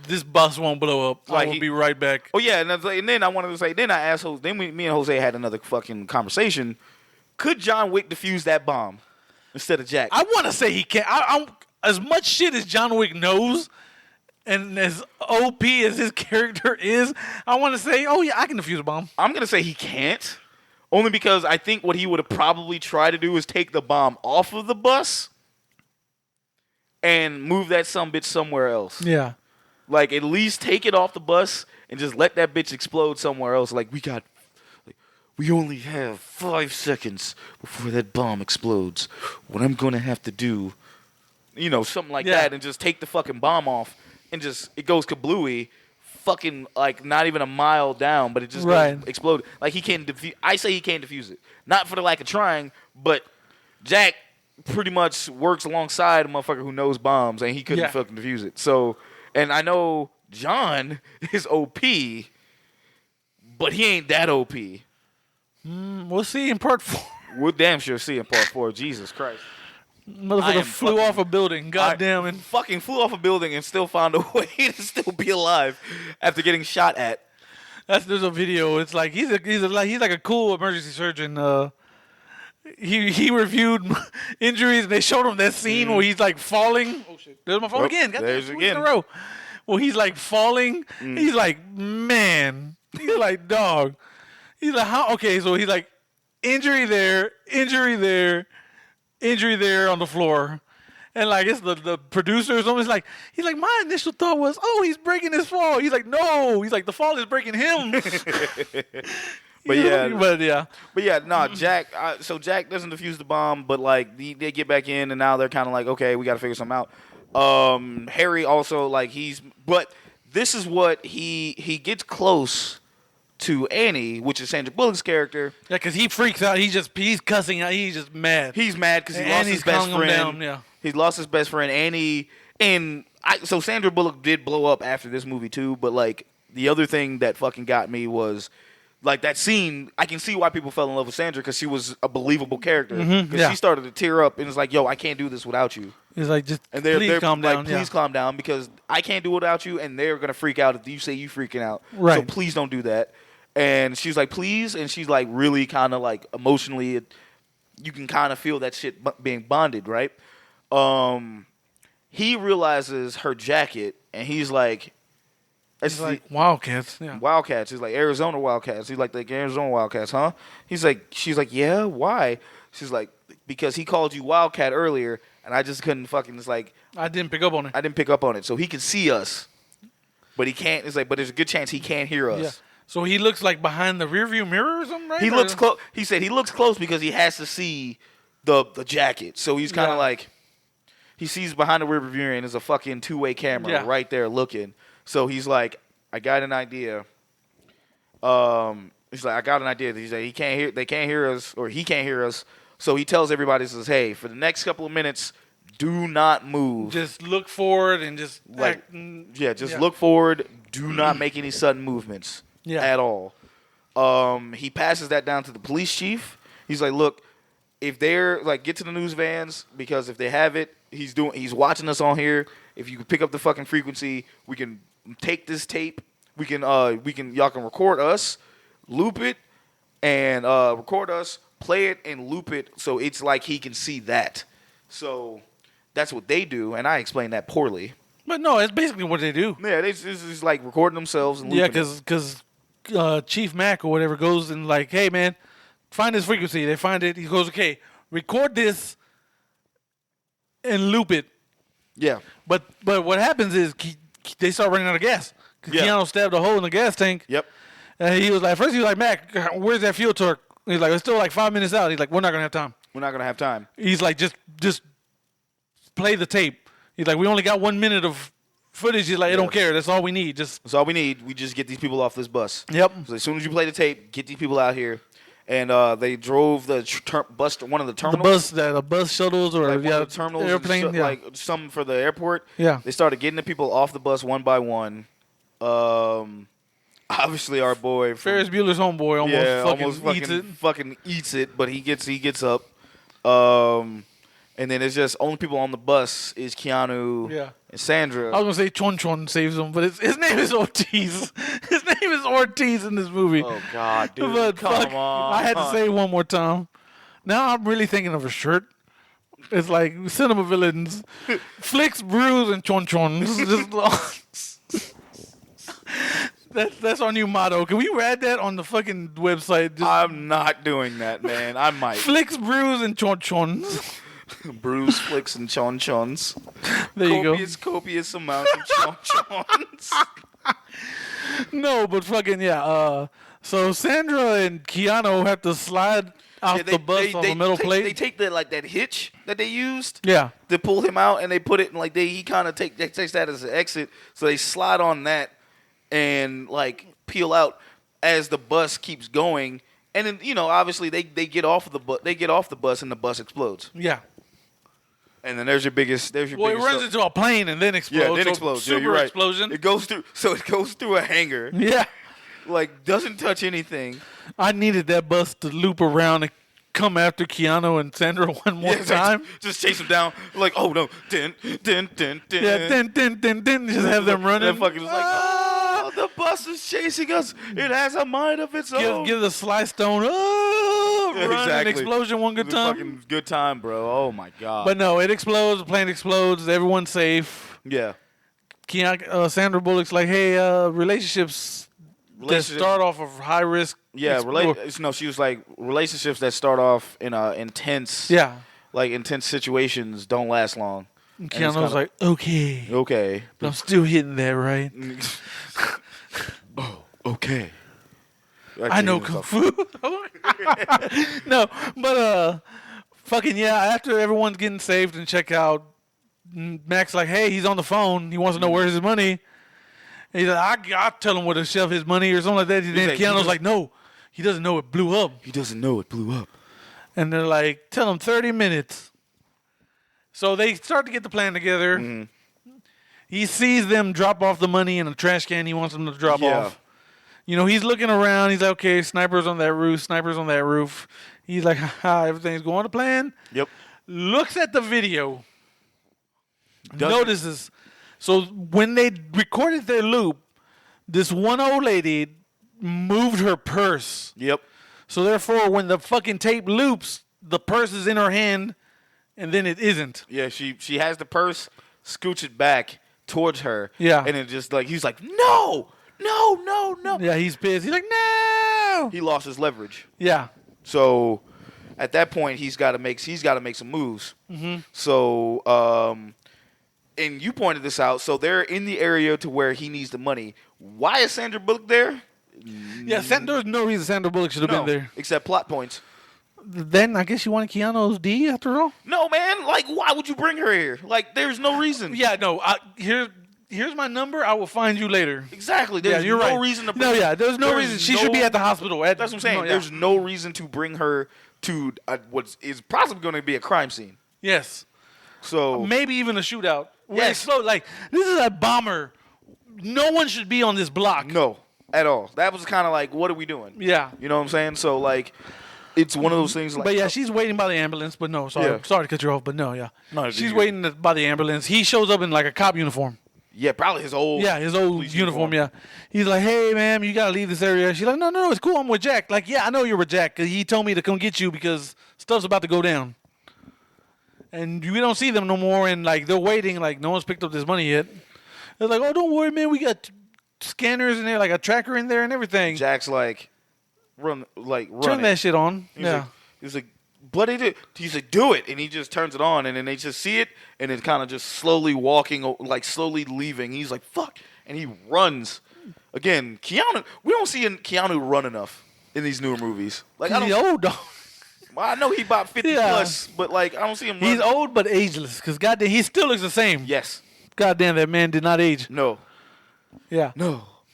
This bus won't blow up. Like, I will be right back. Oh, yeah, and then I wanted to say, then I asked Jose, me and Jose had another fucking conversation. Could John Wick defuse that bomb instead of Jack? I want to say he can. As much shit as John Wick knows... And as OP as his character is, I want to say, oh, yeah, I can defuse a bomb. I'm going to say he can't. Only because I think what he would have probably tried to do is take the bomb off of the bus and move that sumbitch somewhere else. Yeah. Like, at least take it off the bus and just let that bitch explode somewhere else. Like, we only have 5 seconds before that bomb explodes. What I'm going to have to do, something like that, and just take the fucking bomb off. And just, it goes kablooey, fucking, like, not even a mile down, but it just goes explode. Like, he can't defuse. I say he can't defuse it. Not for the lack of trying, but Jack pretty much works alongside a motherfucker who knows bombs, and he couldn't fucking defuse it. So, and I know John is OP, but he ain't that OP. We'll see in part 4. We'll damn sure see in part 4. Jesus Christ. Motherfucker flew off a building. Goddamn it. Fucking flew off a building and still found a way to still be alive after getting shot at. There's a video. It's like he's like a cool emergency surgeon. He reviewed injuries and they showed him that scene where he's like falling. Oh shit! There's my phone again. There's again. In a row. Well, he's like falling. He's like, man. He's like, dog. He's like, how? Okay, so he's like, injury there, injury there. Injury there on the floor, and like it's the producer or something. He's like, my initial thought was, oh, he's breaking his fall. He's like, no, he's like, the fall is breaking him. But yeah, no, Jack. So Jack doesn't defuse the bomb, but like they get back in, and now they're kind of like, okay, we got to figure something out. Harry also but this is what he gets close to Annie, which is Sandra Bullock's character. Yeah, because he freaks out. He's cussing out. He's just mad. He's mad because he lost his best friend. He's lost his best friend, Annie. So Sandra Bullock did blow up after this movie too. But like the other thing that fucking got me was like that scene, I can see why people fell in love with Sandra because she was a believable character. Because she started to tear up and it's like, yo, I can't do this without you. It's like, just and please calm like, down. Please calm down because I can't do it without you, and they're gonna freak out if you say you freaking out. Right. So please don't do that. And she's like, please, and she's like really kind of like emotionally, you can kind of feel that shit being bonded, right? He realizes her jacket, and he's like. It's like Wildcats. Yeah. Wildcats. He's like Arizona Wildcats. He's like the Arizona Wildcats, huh? She's like, yeah, why? She's like, because he called you Wildcat earlier, and I just couldn't fucking. It's like I didn't pick up on it. I didn't pick up on it, so he can see us, but he can't. It's like, but there's a good chance he can't hear us. Yeah. So he looks like behind the rearview mirror or something, right? He looks close. He said he looks close because he has to see the jacket. So he's kind of like he sees behind the rearview mirror, and there's a fucking two-way camera right there looking. So he's like, I got an idea. He's like, I got an idea. He's like, they can't hear us, or he can't hear us. So he tells everybody, he says, hey, for the next couple of minutes, do not move. Just look forward and just look forward. Do not make any sudden movements at all. He passes that down to the police chief. He's like, look, if they're like, get to the news vans, because if they have it, he's watching us on here. If you can pick up the fucking frequency, we can take this tape. Y'all can record us, loop it, and record us, play it, and loop it so it's like he can see that. So that's what they do, and I explained that poorly. But no, it's basically what they do. Yeah, it's just like recording themselves and looping because Chief Mac or whatever goes and like, hey man, find this frequency. They find it. He goes, okay, record this and loop it. Yeah. But what happens is they start running out of gas. Because Keanu stabbed a hole in the gas tank. Yep. And he was like, Mac, where's that fuel torque? He's like, it's still like 5 minutes out. He's like, we're not going to have time. We're not going to have time. He's like, just play the tape. He's like, we only got 1 minute of footage. He's like, I don't care. That's all we need. That's all we need. We just get these people off this bus. Yep. So as soon as you play the tape, get these people out here. And they drove the bus to one of the terminals. The bus shuttles or like one of the terminals, airplane, like some for the airport. Yeah. They started getting the people off the bus one by one. Obviously, our boy Ferris Bueller's homeboy almost eats it, but he gets up. And then it's just only people on the bus is Keanu and Sandra. I was gonna say Chon Chon saves him, but his name is Ortiz. His name is Ortiz in this movie. Oh God, dude! But come on! I had to say it one more time. Now I'm really thinking of a shirt. It's like cinema villains, flicks, brews, and Chon Chons. That's our new motto. Can we add that on the fucking website? I'm not doing that, man. I might. Flicks, brews, and Chon Chons. Brews, flicks, and Chon Chons. There you go. Copious amounts of Chon Chons. No, but fucking so Sandra and Keanu have to slide out the bus on the metal plate. They take that hitch that they used. Yeah. To pull him out, and they put it in he kind of takes that as an exit. So they slide on that and like peel out as the bus keeps going. And then obviously they get off the bus. They get off the bus and the bus explodes. Yeah. And then there's your biggest. It runs into a plane and then explodes. Yeah, then explodes. Super you're right. explosion. It goes through a hangar. Yeah. Like doesn't touch anything. I needed that bus to loop around and come after Keanu and Sandra one more time. Just chase them down. Like, oh no. Din. Yeah, din. Just have them running. And fucking just like, the bus is chasing us. It has a mind of its own. Give the Sly Stone run and explosion one good time. Fucking good time, bro. Oh my God. But no, it explodes. The plane explodes. Everyone's safe. Yeah. Sandra Bullock's like, hey, relationships that start off of high risk. Yeah, she was like, relationships that start off in intense, intense situations don't last long. And Keanu's like, okay, but I'm still hitting that, right? Oh, okay. I know Kung Fu. No, but fucking after everyone's getting saved and checked out, Mac's like, hey, he's on the phone. He wants to know where's his money. And he's like, I'll tell him where to shove his money or something like that. And then Keanu's like, no, he doesn't know it blew up. He doesn't know it blew up. And they're like, tell him 30 minutes. So they start to get the plan together. Mm-hmm. He sees them drop off the money in a trash can he wants them to drop off. He's looking around. He's like, okay, snipers on that roof, snipers on that roof. He's like, haha, everything's going to plan. Yep. Looks at the video. Notices. So when they recorded their loop, this one old lady moved her purse. Yep. So therefore, when the fucking tape loops, the purse is in her hand, and then it isn't. Yeah, she has the purse, scooch it back towards her. Yeah. And it just like, he's like, no. Yeah, he's pissed. He's like, no. He lost his leverage. Yeah. So at that point, he's got to make some moves. Mm-hmm. So, and you pointed this out. So they're in the area to where he needs the money. Why is Sandra Bullock there? Yeah, there's no reason Sandra Bullock should have been there. Except plot points. Then I guess you wanted Keanu's D after all? No, man. Like, why would you bring her here? Like, there's no reason. Yeah, no. Here's my number. I will find you later. Exactly. There's you're no right. reason to bring No, yeah. There's no reason. She should be at the hospital. That's what I'm saying. No, yeah. There's no reason to bring her to what is possibly going to be a crime scene. Yes. So maybe even a shootout. Yes. Like, this is a bomber. No one should be on this block. No, at all. That was kind of like, what are we doing? Yeah. You know what I'm saying? So, like, it's one of those things like... But, yeah, she's waiting by the ambulance. But, no, sorry. Yeah. Sorry to cut you off, but no, yeah. No, she's waiting by the ambulance. He shows up in, like, a cop uniform. Yeah, probably his old... Yeah, his old uniform, yeah. He's like, hey, ma'am, you got to leave this area. She's like, no, it's cool. I'm with Jack. Like, yeah, I know you're with Jack because he told me to come get you because stuff's about to go down. And we don't see them no more, and, like, they're waiting. Like, no one's picked up this money yet. They're like, oh, don't worry, man. We got scanners in there, like a tracker in there and everything. Jack's like, run Turn that shit on. He's like, but he's like, do it. And he just turns it on, and then they just see it, and it's kind of just slowly walking, like slowly leaving. He's like, fuck. And he runs. Again, Keanu, we don't see Keanu run enough in these newer movies. Like, He's old, dog. Well, I know he's about 50 plus, but like I don't see him running. He's old but ageless, because goddamn, he still looks the same. Yes. Goddamn, that man did not age. No. Yeah.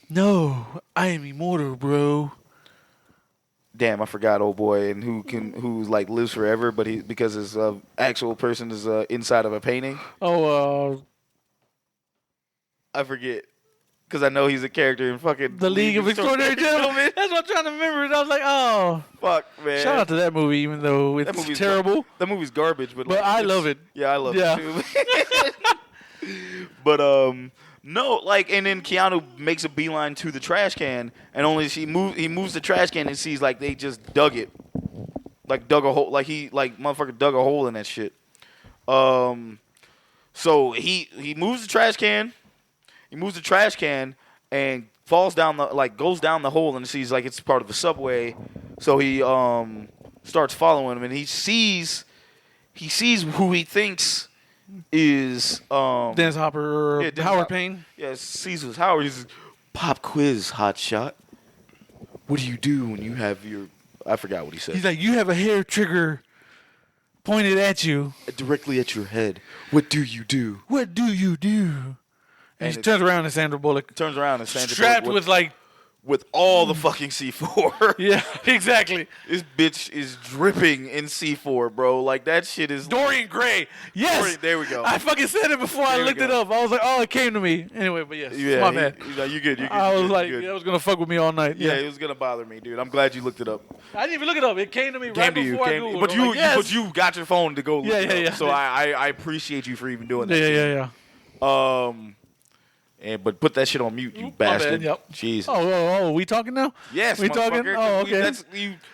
No, I am immortal, bro. Damn, I forgot, old boy, and who like lives forever, but because his actual person is inside of a painting. Oh, I forget. Because I know he's a character in fucking The League of Extraordinary Gentlemen. That's what I'm trying to remember. And I was like, oh. Fuck, man. Shout out to that movie, even though it's terrible. That movie's garbage. But I love it. Yeah, I love it too. But, no, like, and then Keanu makes a beeline to the trash can, and he moves the trash can and sees, like, they just dug it. Like, dug a hole. Like, motherfucker dug a hole in that shit. So he moves the trash can. He moves the trash can and goes down the hole and sees like it's part of the subway. So he starts following him and he sees who he thinks is Dennis Hopper or Howard Payne. Yeah, sees who's Howard. He's pop quiz, hot shot. What do you do when you have your? I forgot what he said. He's like, you have a hair trigger pointed at you, directly at your head. What do you do? What do you do? And he turns around and Sandra Bullock. Strapped with all the fucking C4. Yeah, exactly. This bitch is dripping in C4, bro. Like, that shit is... Dorian Gray. Yes. There we go. I fucking said it before I looked it up. I was like, oh, it came to me. Anyway, but yes. Yeah, my bad. You good. I was like, it was going to fuck with me all night. Yeah, it was going to bother me, dude. I'm glad you looked it up. I didn't even look it up. It came to me right before I Googled it. But you got your phone to go look it up. Yeah. So I appreciate you for even doing that. Yeah. But put that shit on mute, you bastard. Bad, yep. Jesus. Oh, we talking now? Yes, we talking? Oh, okay. That's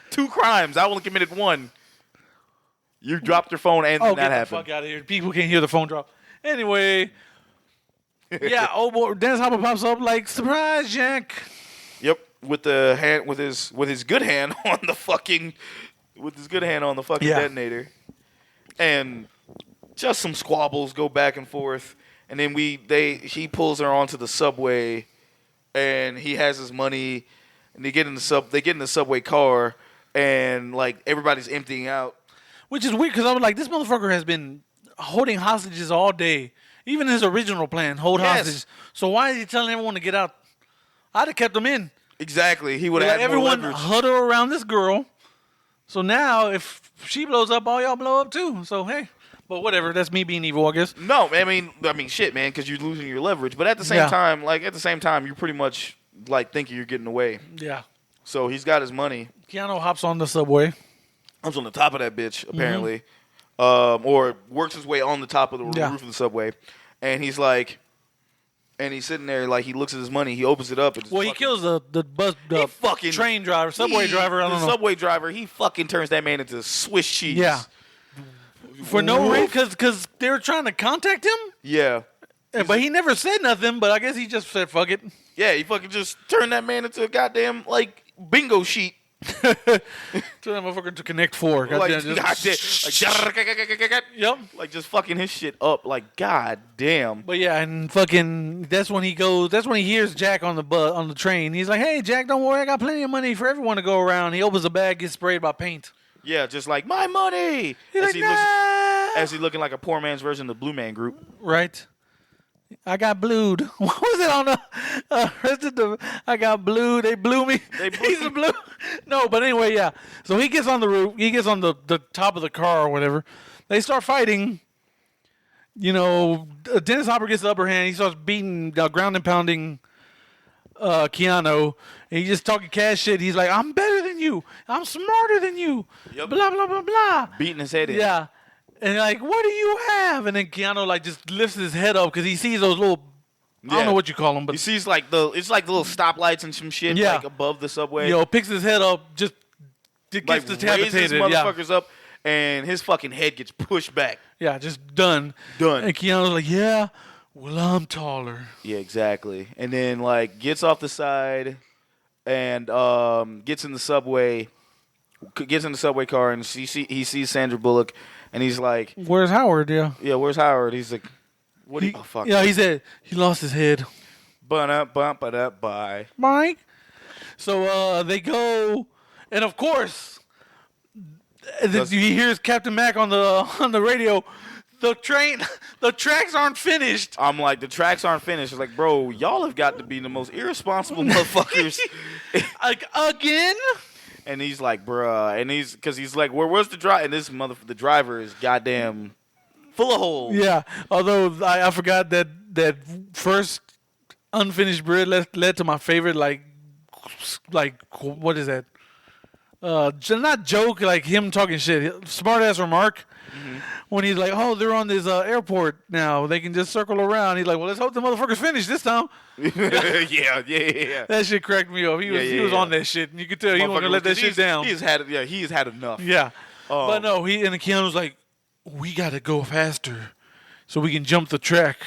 two crimes. I only committed one. You dropped your phone and that happened. Get the fuck out of here. People can't hear the phone drop. Anyway. Yeah, old boy Dennis Hopper pops up like, surprise, Jack. Yep, with his good hand on the fucking detonator. And just some squabbles go back and forth. And then he pulls her onto the subway, and he has his money, and they get in the subway car, and like everybody's emptying out. Which is weird because I was like, this motherfucker has been holding hostages all day. Even his original plan, hold hostages. So why is he telling everyone to get out? I'd have kept them in. Exactly. He would have had everyone more leverage. huddle around this girl. So now if she blows up, all y'all blow up too. So hey. But whatever, that's me being evil, I guess. No, I mean, shit, man, because you're losing your leverage. But at the same time, you're pretty much like thinking you're getting away. Yeah. So he's got his money. Keanu hops on the subway. Comes on the top of that bitch, apparently. Or works his way on the top of the roof of the subway. And he's like, and he's sitting there like he looks at his money. He opens it up. And he kills the train driver, subway driver. I don't know. Subway driver. He fucking turns that man into Swiss cheese. Yeah. For no reason, because they were trying to contact him. Yeah. But he never said nothing. But I guess he just said fuck it. Yeah, he fucking just turned that man into a goddamn like bingo sheet. Tell that motherfucker to connect 4. Like, Yep. Like just fucking his shit up. Like goddamn. But yeah, and fucking that's when he goes. That's when he hears Jack on the train. He's like, "Hey, Jack, don't worry, I got plenty of money for everyone to go around." He opens the bag, gets sprayed by paint. Yeah, just like my money. He's like, nah. As he looking like a poor man's version of the Blue Man Group. Right. I got blued. What was it on the I got blued. They blew me. He's a blue. No, but anyway, yeah. So he gets on the roof. He gets on the top of the car or whatever. They start fighting. You know, Dennis Hopper gets the upper hand. He starts beating, ground and pounding Keanu. And he's just talking cash shit. He's like, I'm better than you. I'm smarter than you. Yep. Blah, blah, blah, blah. Beating his head in. Yeah. And like, what do you have? And then Keanu like just lifts his head up because he sees those little, I don't know what you call them, but he sees like it's like the little stoplights and some shit like above the subway. Picks his head up, just gets like decapitated. Raises motherfuckers up, and his fucking head gets pushed back. Yeah, just done. And Keanu's like, yeah, well, I'm taller. Yeah, exactly. And then like gets off the side and gets in the subway car, and he sees Sandra Bullock. And he's like, "Where's Howard?" Yeah. Yeah, where's Howard? He's like, "What? Oh fuck." Yeah, he said he lost his head. Bye. Mike. So they go, and of course, he hears Captain Mac on the radio. The tracks aren't finished. I'm like, the tracks aren't finished. It's like, bro, y'all have got to be the most irresponsible motherfuckers. Like again. And he's like, bruh, and he's like, where's the driver? And the driver is goddamn full of holes. Yeah, although I forgot that first unfinished bridge led to my favorite, like what is that? Not joke, like him talking shit. Smart ass remark. Mm-hmm. When he's like, oh, they're on this airport now. They can just circle around. He's like, well, let's hope the motherfuckers finish this time. Yeah. That shit cracked me up. He was on that shit. And you could tell he wasn't going to let that shit down. He's had enough. Yeah. But no, and Keanu's like, we got to go faster so we can jump the track.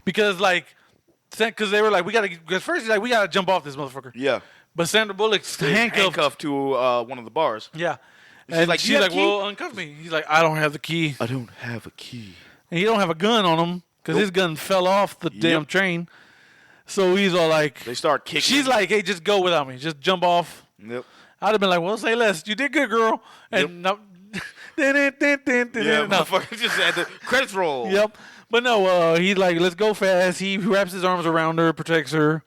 Because they were like, because first he's like, we got to jump off this motherfucker. Yeah. But Sandra Bullock's handcuffed to one of the bars. Yeah. And she's like, well, uncuff me. He's like, I don't have the key. I don't have a key. And he don't have a gun on him because his gun fell off the damn train. So he's all like, they start kicking. She's like, hey, just go without me. Just jump off. Yep. I'd have been like, well, say less. You did good, girl. And motherfucker just had the credits roll. Yep. But no, he's like, let's go fast. He wraps his arms around her, protects her.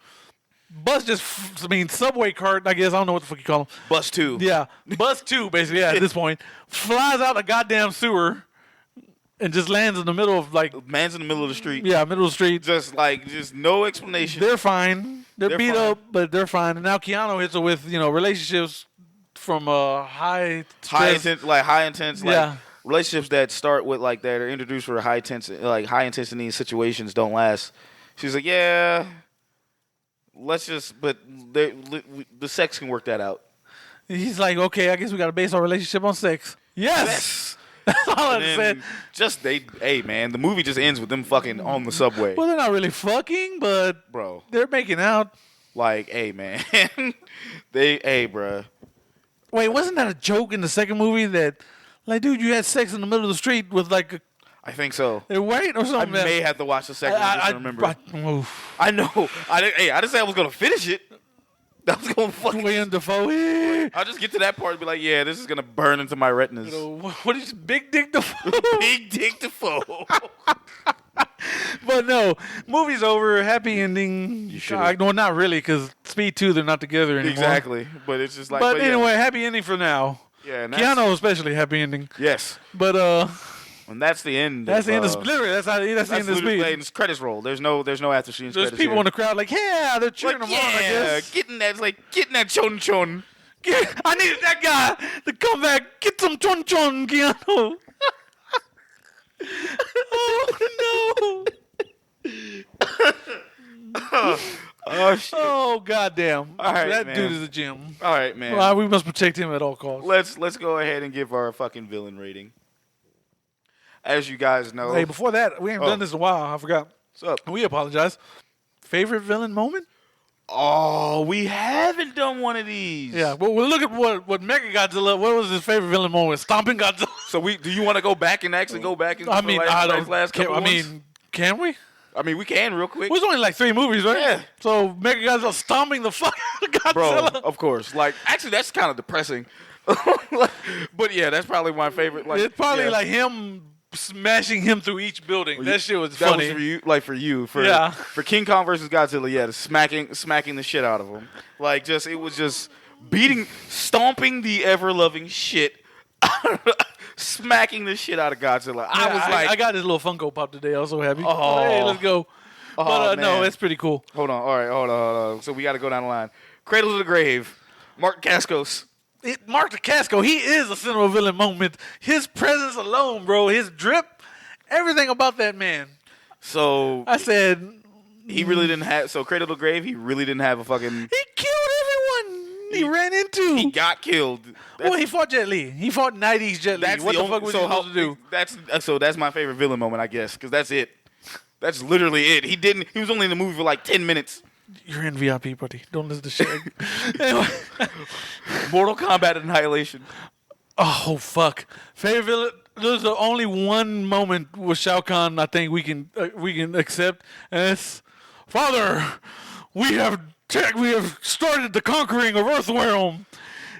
Subway cart, I guess. I don't know what the fuck you call them. Bus 2. Yeah. Bus 2, basically, at this point. Flies out a goddamn sewer and just lands in the middle of, man's in the middle of the street. Yeah, middle of the street. Just no explanation. They're fine. They're beat up, but they're fine. And now Keanu hits her with, relationships from high intense, relationships that start with, that are introduced for high intensity situations don't last. She's like, yeah... but the sex can work that out. He's like, okay, I guess we got to base our relationship on sex. Yes. That's all I said. Hey, man, the movie just ends with them fucking on the subway. Well, they're not really fucking, but bro, they're making out. Like, hey, man, bro. Wait, wasn't that a joke in the second movie that, dude, you had sex in the middle of the street with I think so. Wait, or something. I may have to watch the second one just to remember. I know. I didn't say I was going to finish it. I was going to fucking... William Dafoe. I'll just get to that part and be like, yeah, this is going to burn into my retinas. What is Big Dick Dafoe? Big Dick Dafoe. But no, movie's over. Happy ending. You should. No, not really, because Speed 2, they're not together anymore. Exactly. But it's just like... But anyway, happy ending for now. Yeah. Keanu especially, happy ending. Yes. But, And that's the end. That's the end of literally. That's the end of the speech. It's credits roll. There's no after scenes. There's credits people here. in the crowd like, yeah, they're cheering him on. I guess. getting that chon chon. I needed that guy to come back. Get some chon chon, Keanu. Oh no. Oh shit. Oh goddamn. All right, that man. dude is a gem. All right, man. Well, we must protect him at all costs. Let's go ahead and give our fucking villain rating. As you guys know. Hey, before that, we haven't done this in a while. I forgot. What's up? We apologize. Favorite villain moment? Oh, we haven't done one of these. Yeah. Well, we'll look at what Mega Godzilla. What was his favorite villain moment? Stomping Godzilla. So do you want to go back and actually go back and I mean, I don't. last couple ones? Can we? I mean, we can real quick. It was only like 3 movies, right? Yeah. So Mega Godzilla stomping the fuck out of Godzilla. Bro, of course. Like, actually, that's kind of depressing. But yeah, that's probably my favorite. Like, It's probably like him smashing him through each building. That shit was that funny. was for you, for King Kong versus Godzilla. Yeah, the smacking the shit out of him. Like, it was just stomping the ever loving shit, smacking the shit out of Godzilla. I got this little Funko Pop today. I was so happy. Oh. Hey, let's go. But no, man. it's pretty cool. Hold on, all right, hold on. So we got to go down the line. Cradle to the Grave, Mark Cascos. Mark Casco, he is a cinema villain moment. His presence alone, bro, his drip, everything about that man. So I said he really didn't have. So Cradle to the Grave, he really didn't have a fucking. He killed everyone. He ran into. He got killed. Well, he fought Jet Li. He fought 90s Jet Li. What the fuck was he supposed to do? That's my favorite villain moment, I guess, because that's it. That's literally it. He was only in the movie for like 10 minutes. You're in VIP, buddy. Don't listen to shit. Anyway. Mortal Kombat Annihilation. Oh, fuck. Favorite villain? There's only one moment with Shao Kahn I think we can accept, and it's, Father, we have started the conquering of Earthrealm.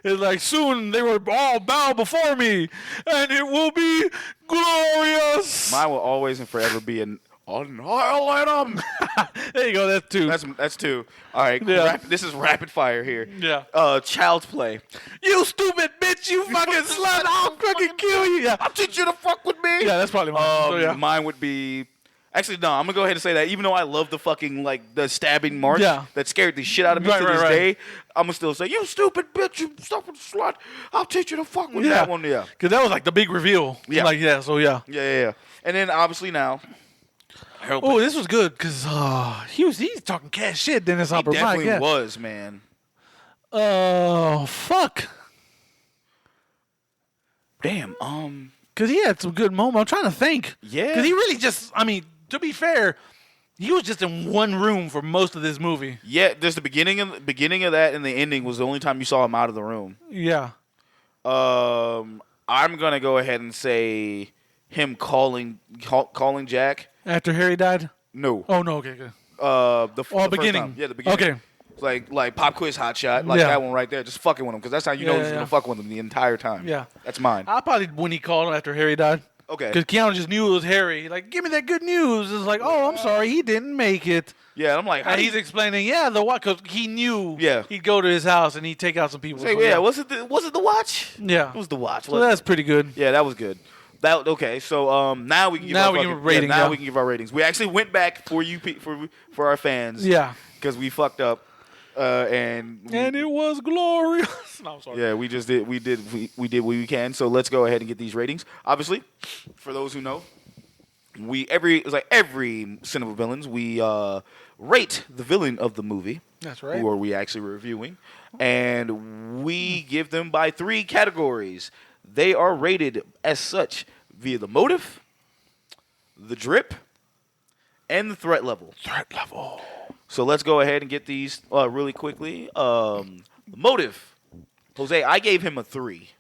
It's like, soon they will all bow before me, and it will be glorious. Mine will always and forever be an annihilate 'em. There you go. That's 2. That's 2. All right. Yeah. This is rapid fire here. Yeah. Child's Play. You stupid bitch! You fucking slut! I'll fucking kill you! Yeah. I'll teach you to fuck with me. Yeah, that's probably mine. So, yeah. Mine would be. Actually, no. I'm gonna go ahead and say that. Even though I love the fucking the stabbing march that scared the shit out of me to this day, I'm gonna still say, "You stupid bitch! You stupid slut! I'll teach you to fuck with that one." Yeah. Because that was like the big reveal. Yeah. Like So yeah. Yeah. And then obviously now. Oh, this was good because he's talking cash shit. Dennis Hopper. He definitely was, man. Oh fuck. Damn. Because he had some good moments. I'm trying to think. Yeah. Because he really just. I mean, to be fair, he was just in one room for most of this movie. Yeah. There's the beginning of that, and the ending was the only time you saw him out of the room. Yeah. I'm gonna go ahead and say him calling Jack. After Harry died? No. Oh, no. Okay, good. The beginning. First time. Yeah, the beginning. Okay. Like Pop Quiz Hot Shot. Like that one right there. Just fucking with him. Because that's how you know he's going to fuck with him the entire time. Yeah. That's mine. I probably, when he called him after Harry died. Okay. Because Keanu just knew it was Harry. Like, give me that good news. It's like, oh, I'm sorry. He didn't make it. Yeah, I'm like... And he's explaining, the watch. Because he knew he'd go to his house and he'd take out some people. Say, was it the watch? Yeah. It was the watch. So that's pretty good. Yeah, that was good. Okay, so now we can give our ratings. Now we can give our ratings. We actually went back for you for our fans. Yeah, because we fucked up, and it was glorious. No, I'm sorry. Yeah, we did what we can. So let's go ahead and get these ratings. Obviously, for those who know, every Cinema Villains we rate the villain of the movie. That's right. Who are we actually reviewing? And we give them by 3 categories. They are rated as such via the motive, the drip, and the threat level. So let's go ahead and get these really quickly. The motive. Jose, I gave him a 3.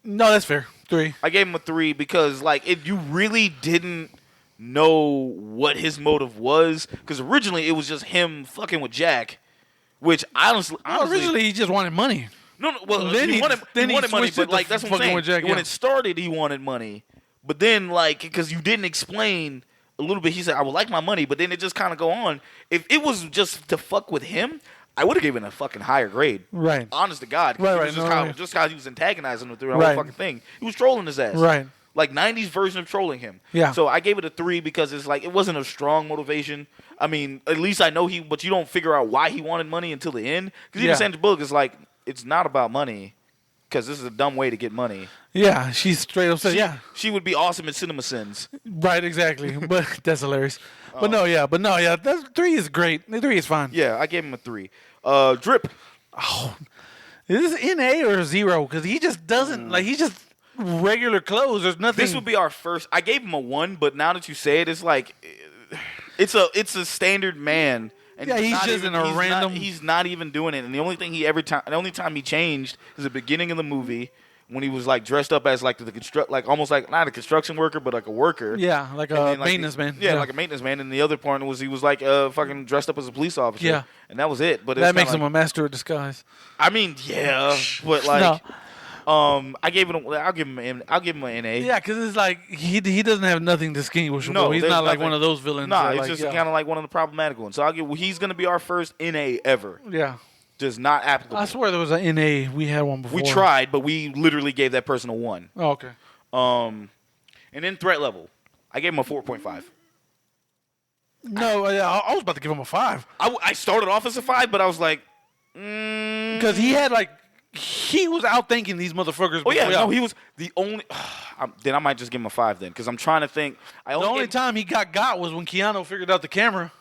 No, that's fair. 3. I gave him a 3 because, you really didn't know what his motive was. Because originally it was just him fucking with Jack, which honestly originally he just wanted money. No. Well, he wanted money, but that's what I'm saying. Jack, when it started, he wanted money, but then because you didn't explain a little bit, he said, "I would like my money," but then it just kind of go on. If it was just to fuck with him, I would have given a fucking higher grade. Right. Honest to God. Right. Just how he was antagonizing him through the whole fucking thing. He was trolling his ass. Right. like 90s version of trolling him. Yeah. So I gave it a 3 because it's like it wasn't a strong motivation. I mean, at least I know but you don't figure out why he wanted money until the end. Because even Sandra Bullock is like, it's not about money. Because this is a dumb way to get money. Yeah, she's straight up said, She would be awesome at Cinema Sins. Right, exactly. But that's hilarious. But no, that 3 is great. The 3 is fine. Yeah, I gave him a 3. Drip. Oh, is this NA or 0? Because he just doesn't, like, he's just regular clothes. There's nothing. This would be our first. I gave him a 1, but now that you say it, it's like, it's a standard man. And yeah, he's just in a random. He's not even doing it. And the only time he changed is the beginning of the movie when he was like dressed up as like almost like not a construction worker but like a worker. Yeah, like a maintenance man. Yeah, like a maintenance man. And the other part was he was like fucking dressed up as a police officer. Yeah, and that was it. But that makes him a master of disguise. I mean, yeah, but like. No. I'll give him an NA. Yeah, because it's like he doesn't have nothing distinguishable. No, he's not like one of those villains. Nah, he's just kind of like one of the problematic ones. So he's gonna be our first NA ever. Yeah, just not applicable. I swear there was an NA. We had one before. We tried, but we literally gave that person a 1. Oh, okay. And then threat level, I gave him a 4.5. No, I was about to give him a 5. I started off as a 5, but I was like, because he had like. He was outthinking these motherfuckers. Oh, yeah. No, he was the only. Then I might just give him a 5 then, because I'm trying to think. The only time he got was when Keanu figured out the camera.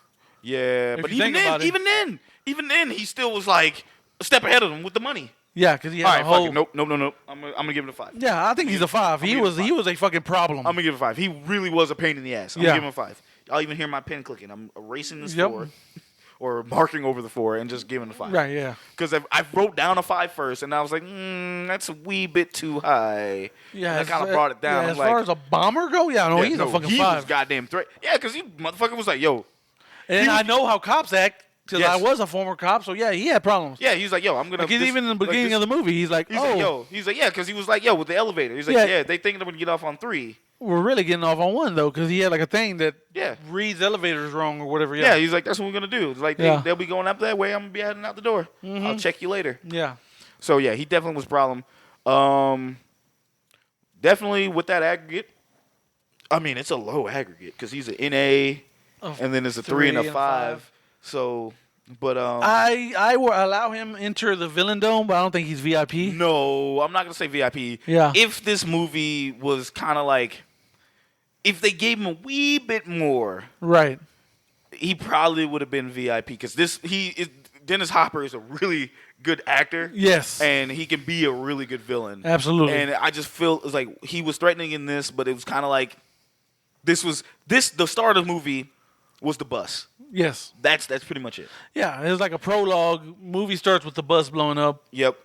Yeah, but even then, he still was like a step ahead of him with the money. Yeah, because he had a whole. Nope. I'm gonna give him a 5. Yeah, I think he's a 5. He was a fucking problem. I'm gonna give him a 5. He really was a pain in the ass. I'm gonna give him a 5. Y'all even hear my pen clicking. I'm erasing this 4. Or marking over the 4 and just giving a 5. Right, yeah. Because I wrote down a 5 first, and I was like, that's a wee bit too high. Yeah, and I kind of brought it down. Yeah, as far as a bomber go, he's a fucking 5. He was goddamn threat. Yeah, because he motherfucker was like, yo. And I know how cops act. Because I was a former cop, so yeah, he had problems. Yeah, he's like, yo, I'm gonna. Even in the beginning of the movie, he's like, he's like, yeah, because he was like, yo, with the elevator, he's like, yeah, they think they're gonna get off on 3. We're really getting off on 1 though, because he had like a thing that reads elevators wrong or whatever. Yeah, he's like, that's what we're gonna do. It's like they'll be going up that way. I'm gonna be heading out the door. Mm-hmm. I'll check you later. Yeah. So yeah, he definitely was a problem. Definitely with that aggregate. I mean, it's a low aggregate because he's an NA, and then it's a 3 and a 5. So. But I will allow him enter the villain dome, but I don't think he's VIP. No, I'm not gonna say VIP. Yeah. If this movie was kind of like, if they gave him a wee bit more, right, he probably would have been VIP because Dennis Hopper is a really good actor. Yes, and he can be a really good villain. Absolutely. And I just feel it's like he was threatening in this, but it was kind of like the start of the movie was the bus. Yes. That's pretty much it. Yeah, it was like a prologue. Movie starts with the bus blowing up. Yep.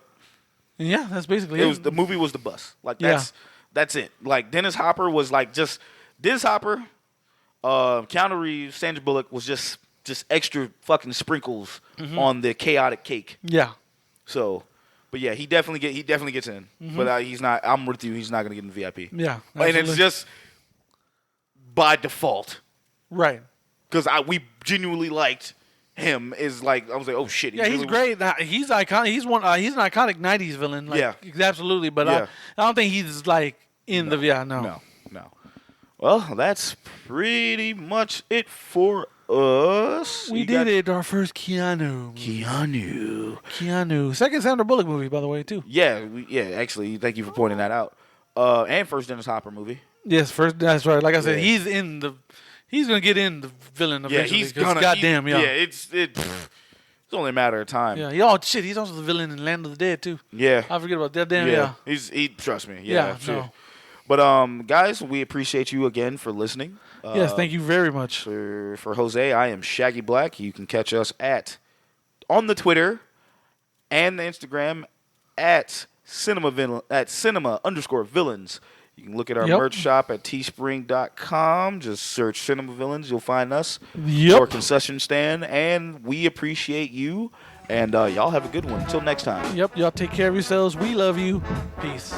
And yeah, that's basically it. The movie was the bus. Like that's it. Like Dennis Hopper was like just Dennis Hopper, Keanu Reeves, Sandra Bullock was just extra fucking sprinkles on the chaotic cake. Yeah. So, but yeah, he definitely gets in. But he's not. I'm with you. He's not gonna get in VIP. Yeah. Absolutely. And it's just by default. Right. Because we genuinely liked him. Is like I was like, oh shit. Yeah, he's great. He's iconic. He's an iconic '90s villain. Like, absolutely. But I don't think he's like in the no. Well, that's pretty much it for us. We did it. Our first Keanu. Second Sandra Bullock movie, by the way, too. Yeah, actually, thank you for pointing that out. And first Dennis Hopper movie. Yes, first. That's right. Like I said, he's gonna get in the villain eventually. He's gonna. Goddamn, yeah. It's only a matter of time. Yeah. Shit. He's also the villain in Land of the Dead too. Yeah. I forget about that. Damn. Yeah. He trust me. Yeah. Sure. No. But guys, we appreciate you again for listening. Yes, thank you very much. For Jose, I am Shaggy Black. You can catch us on the Twitter and the Instagram at cinema_villains. You can look at our merch shop at teespring.com. Just search Cinema Villains. You'll find us. Yep. Or concession stand. And we appreciate you. And y'all have a good one. Until next time. Yep. Y'all take care of yourselves. We love you. Peace.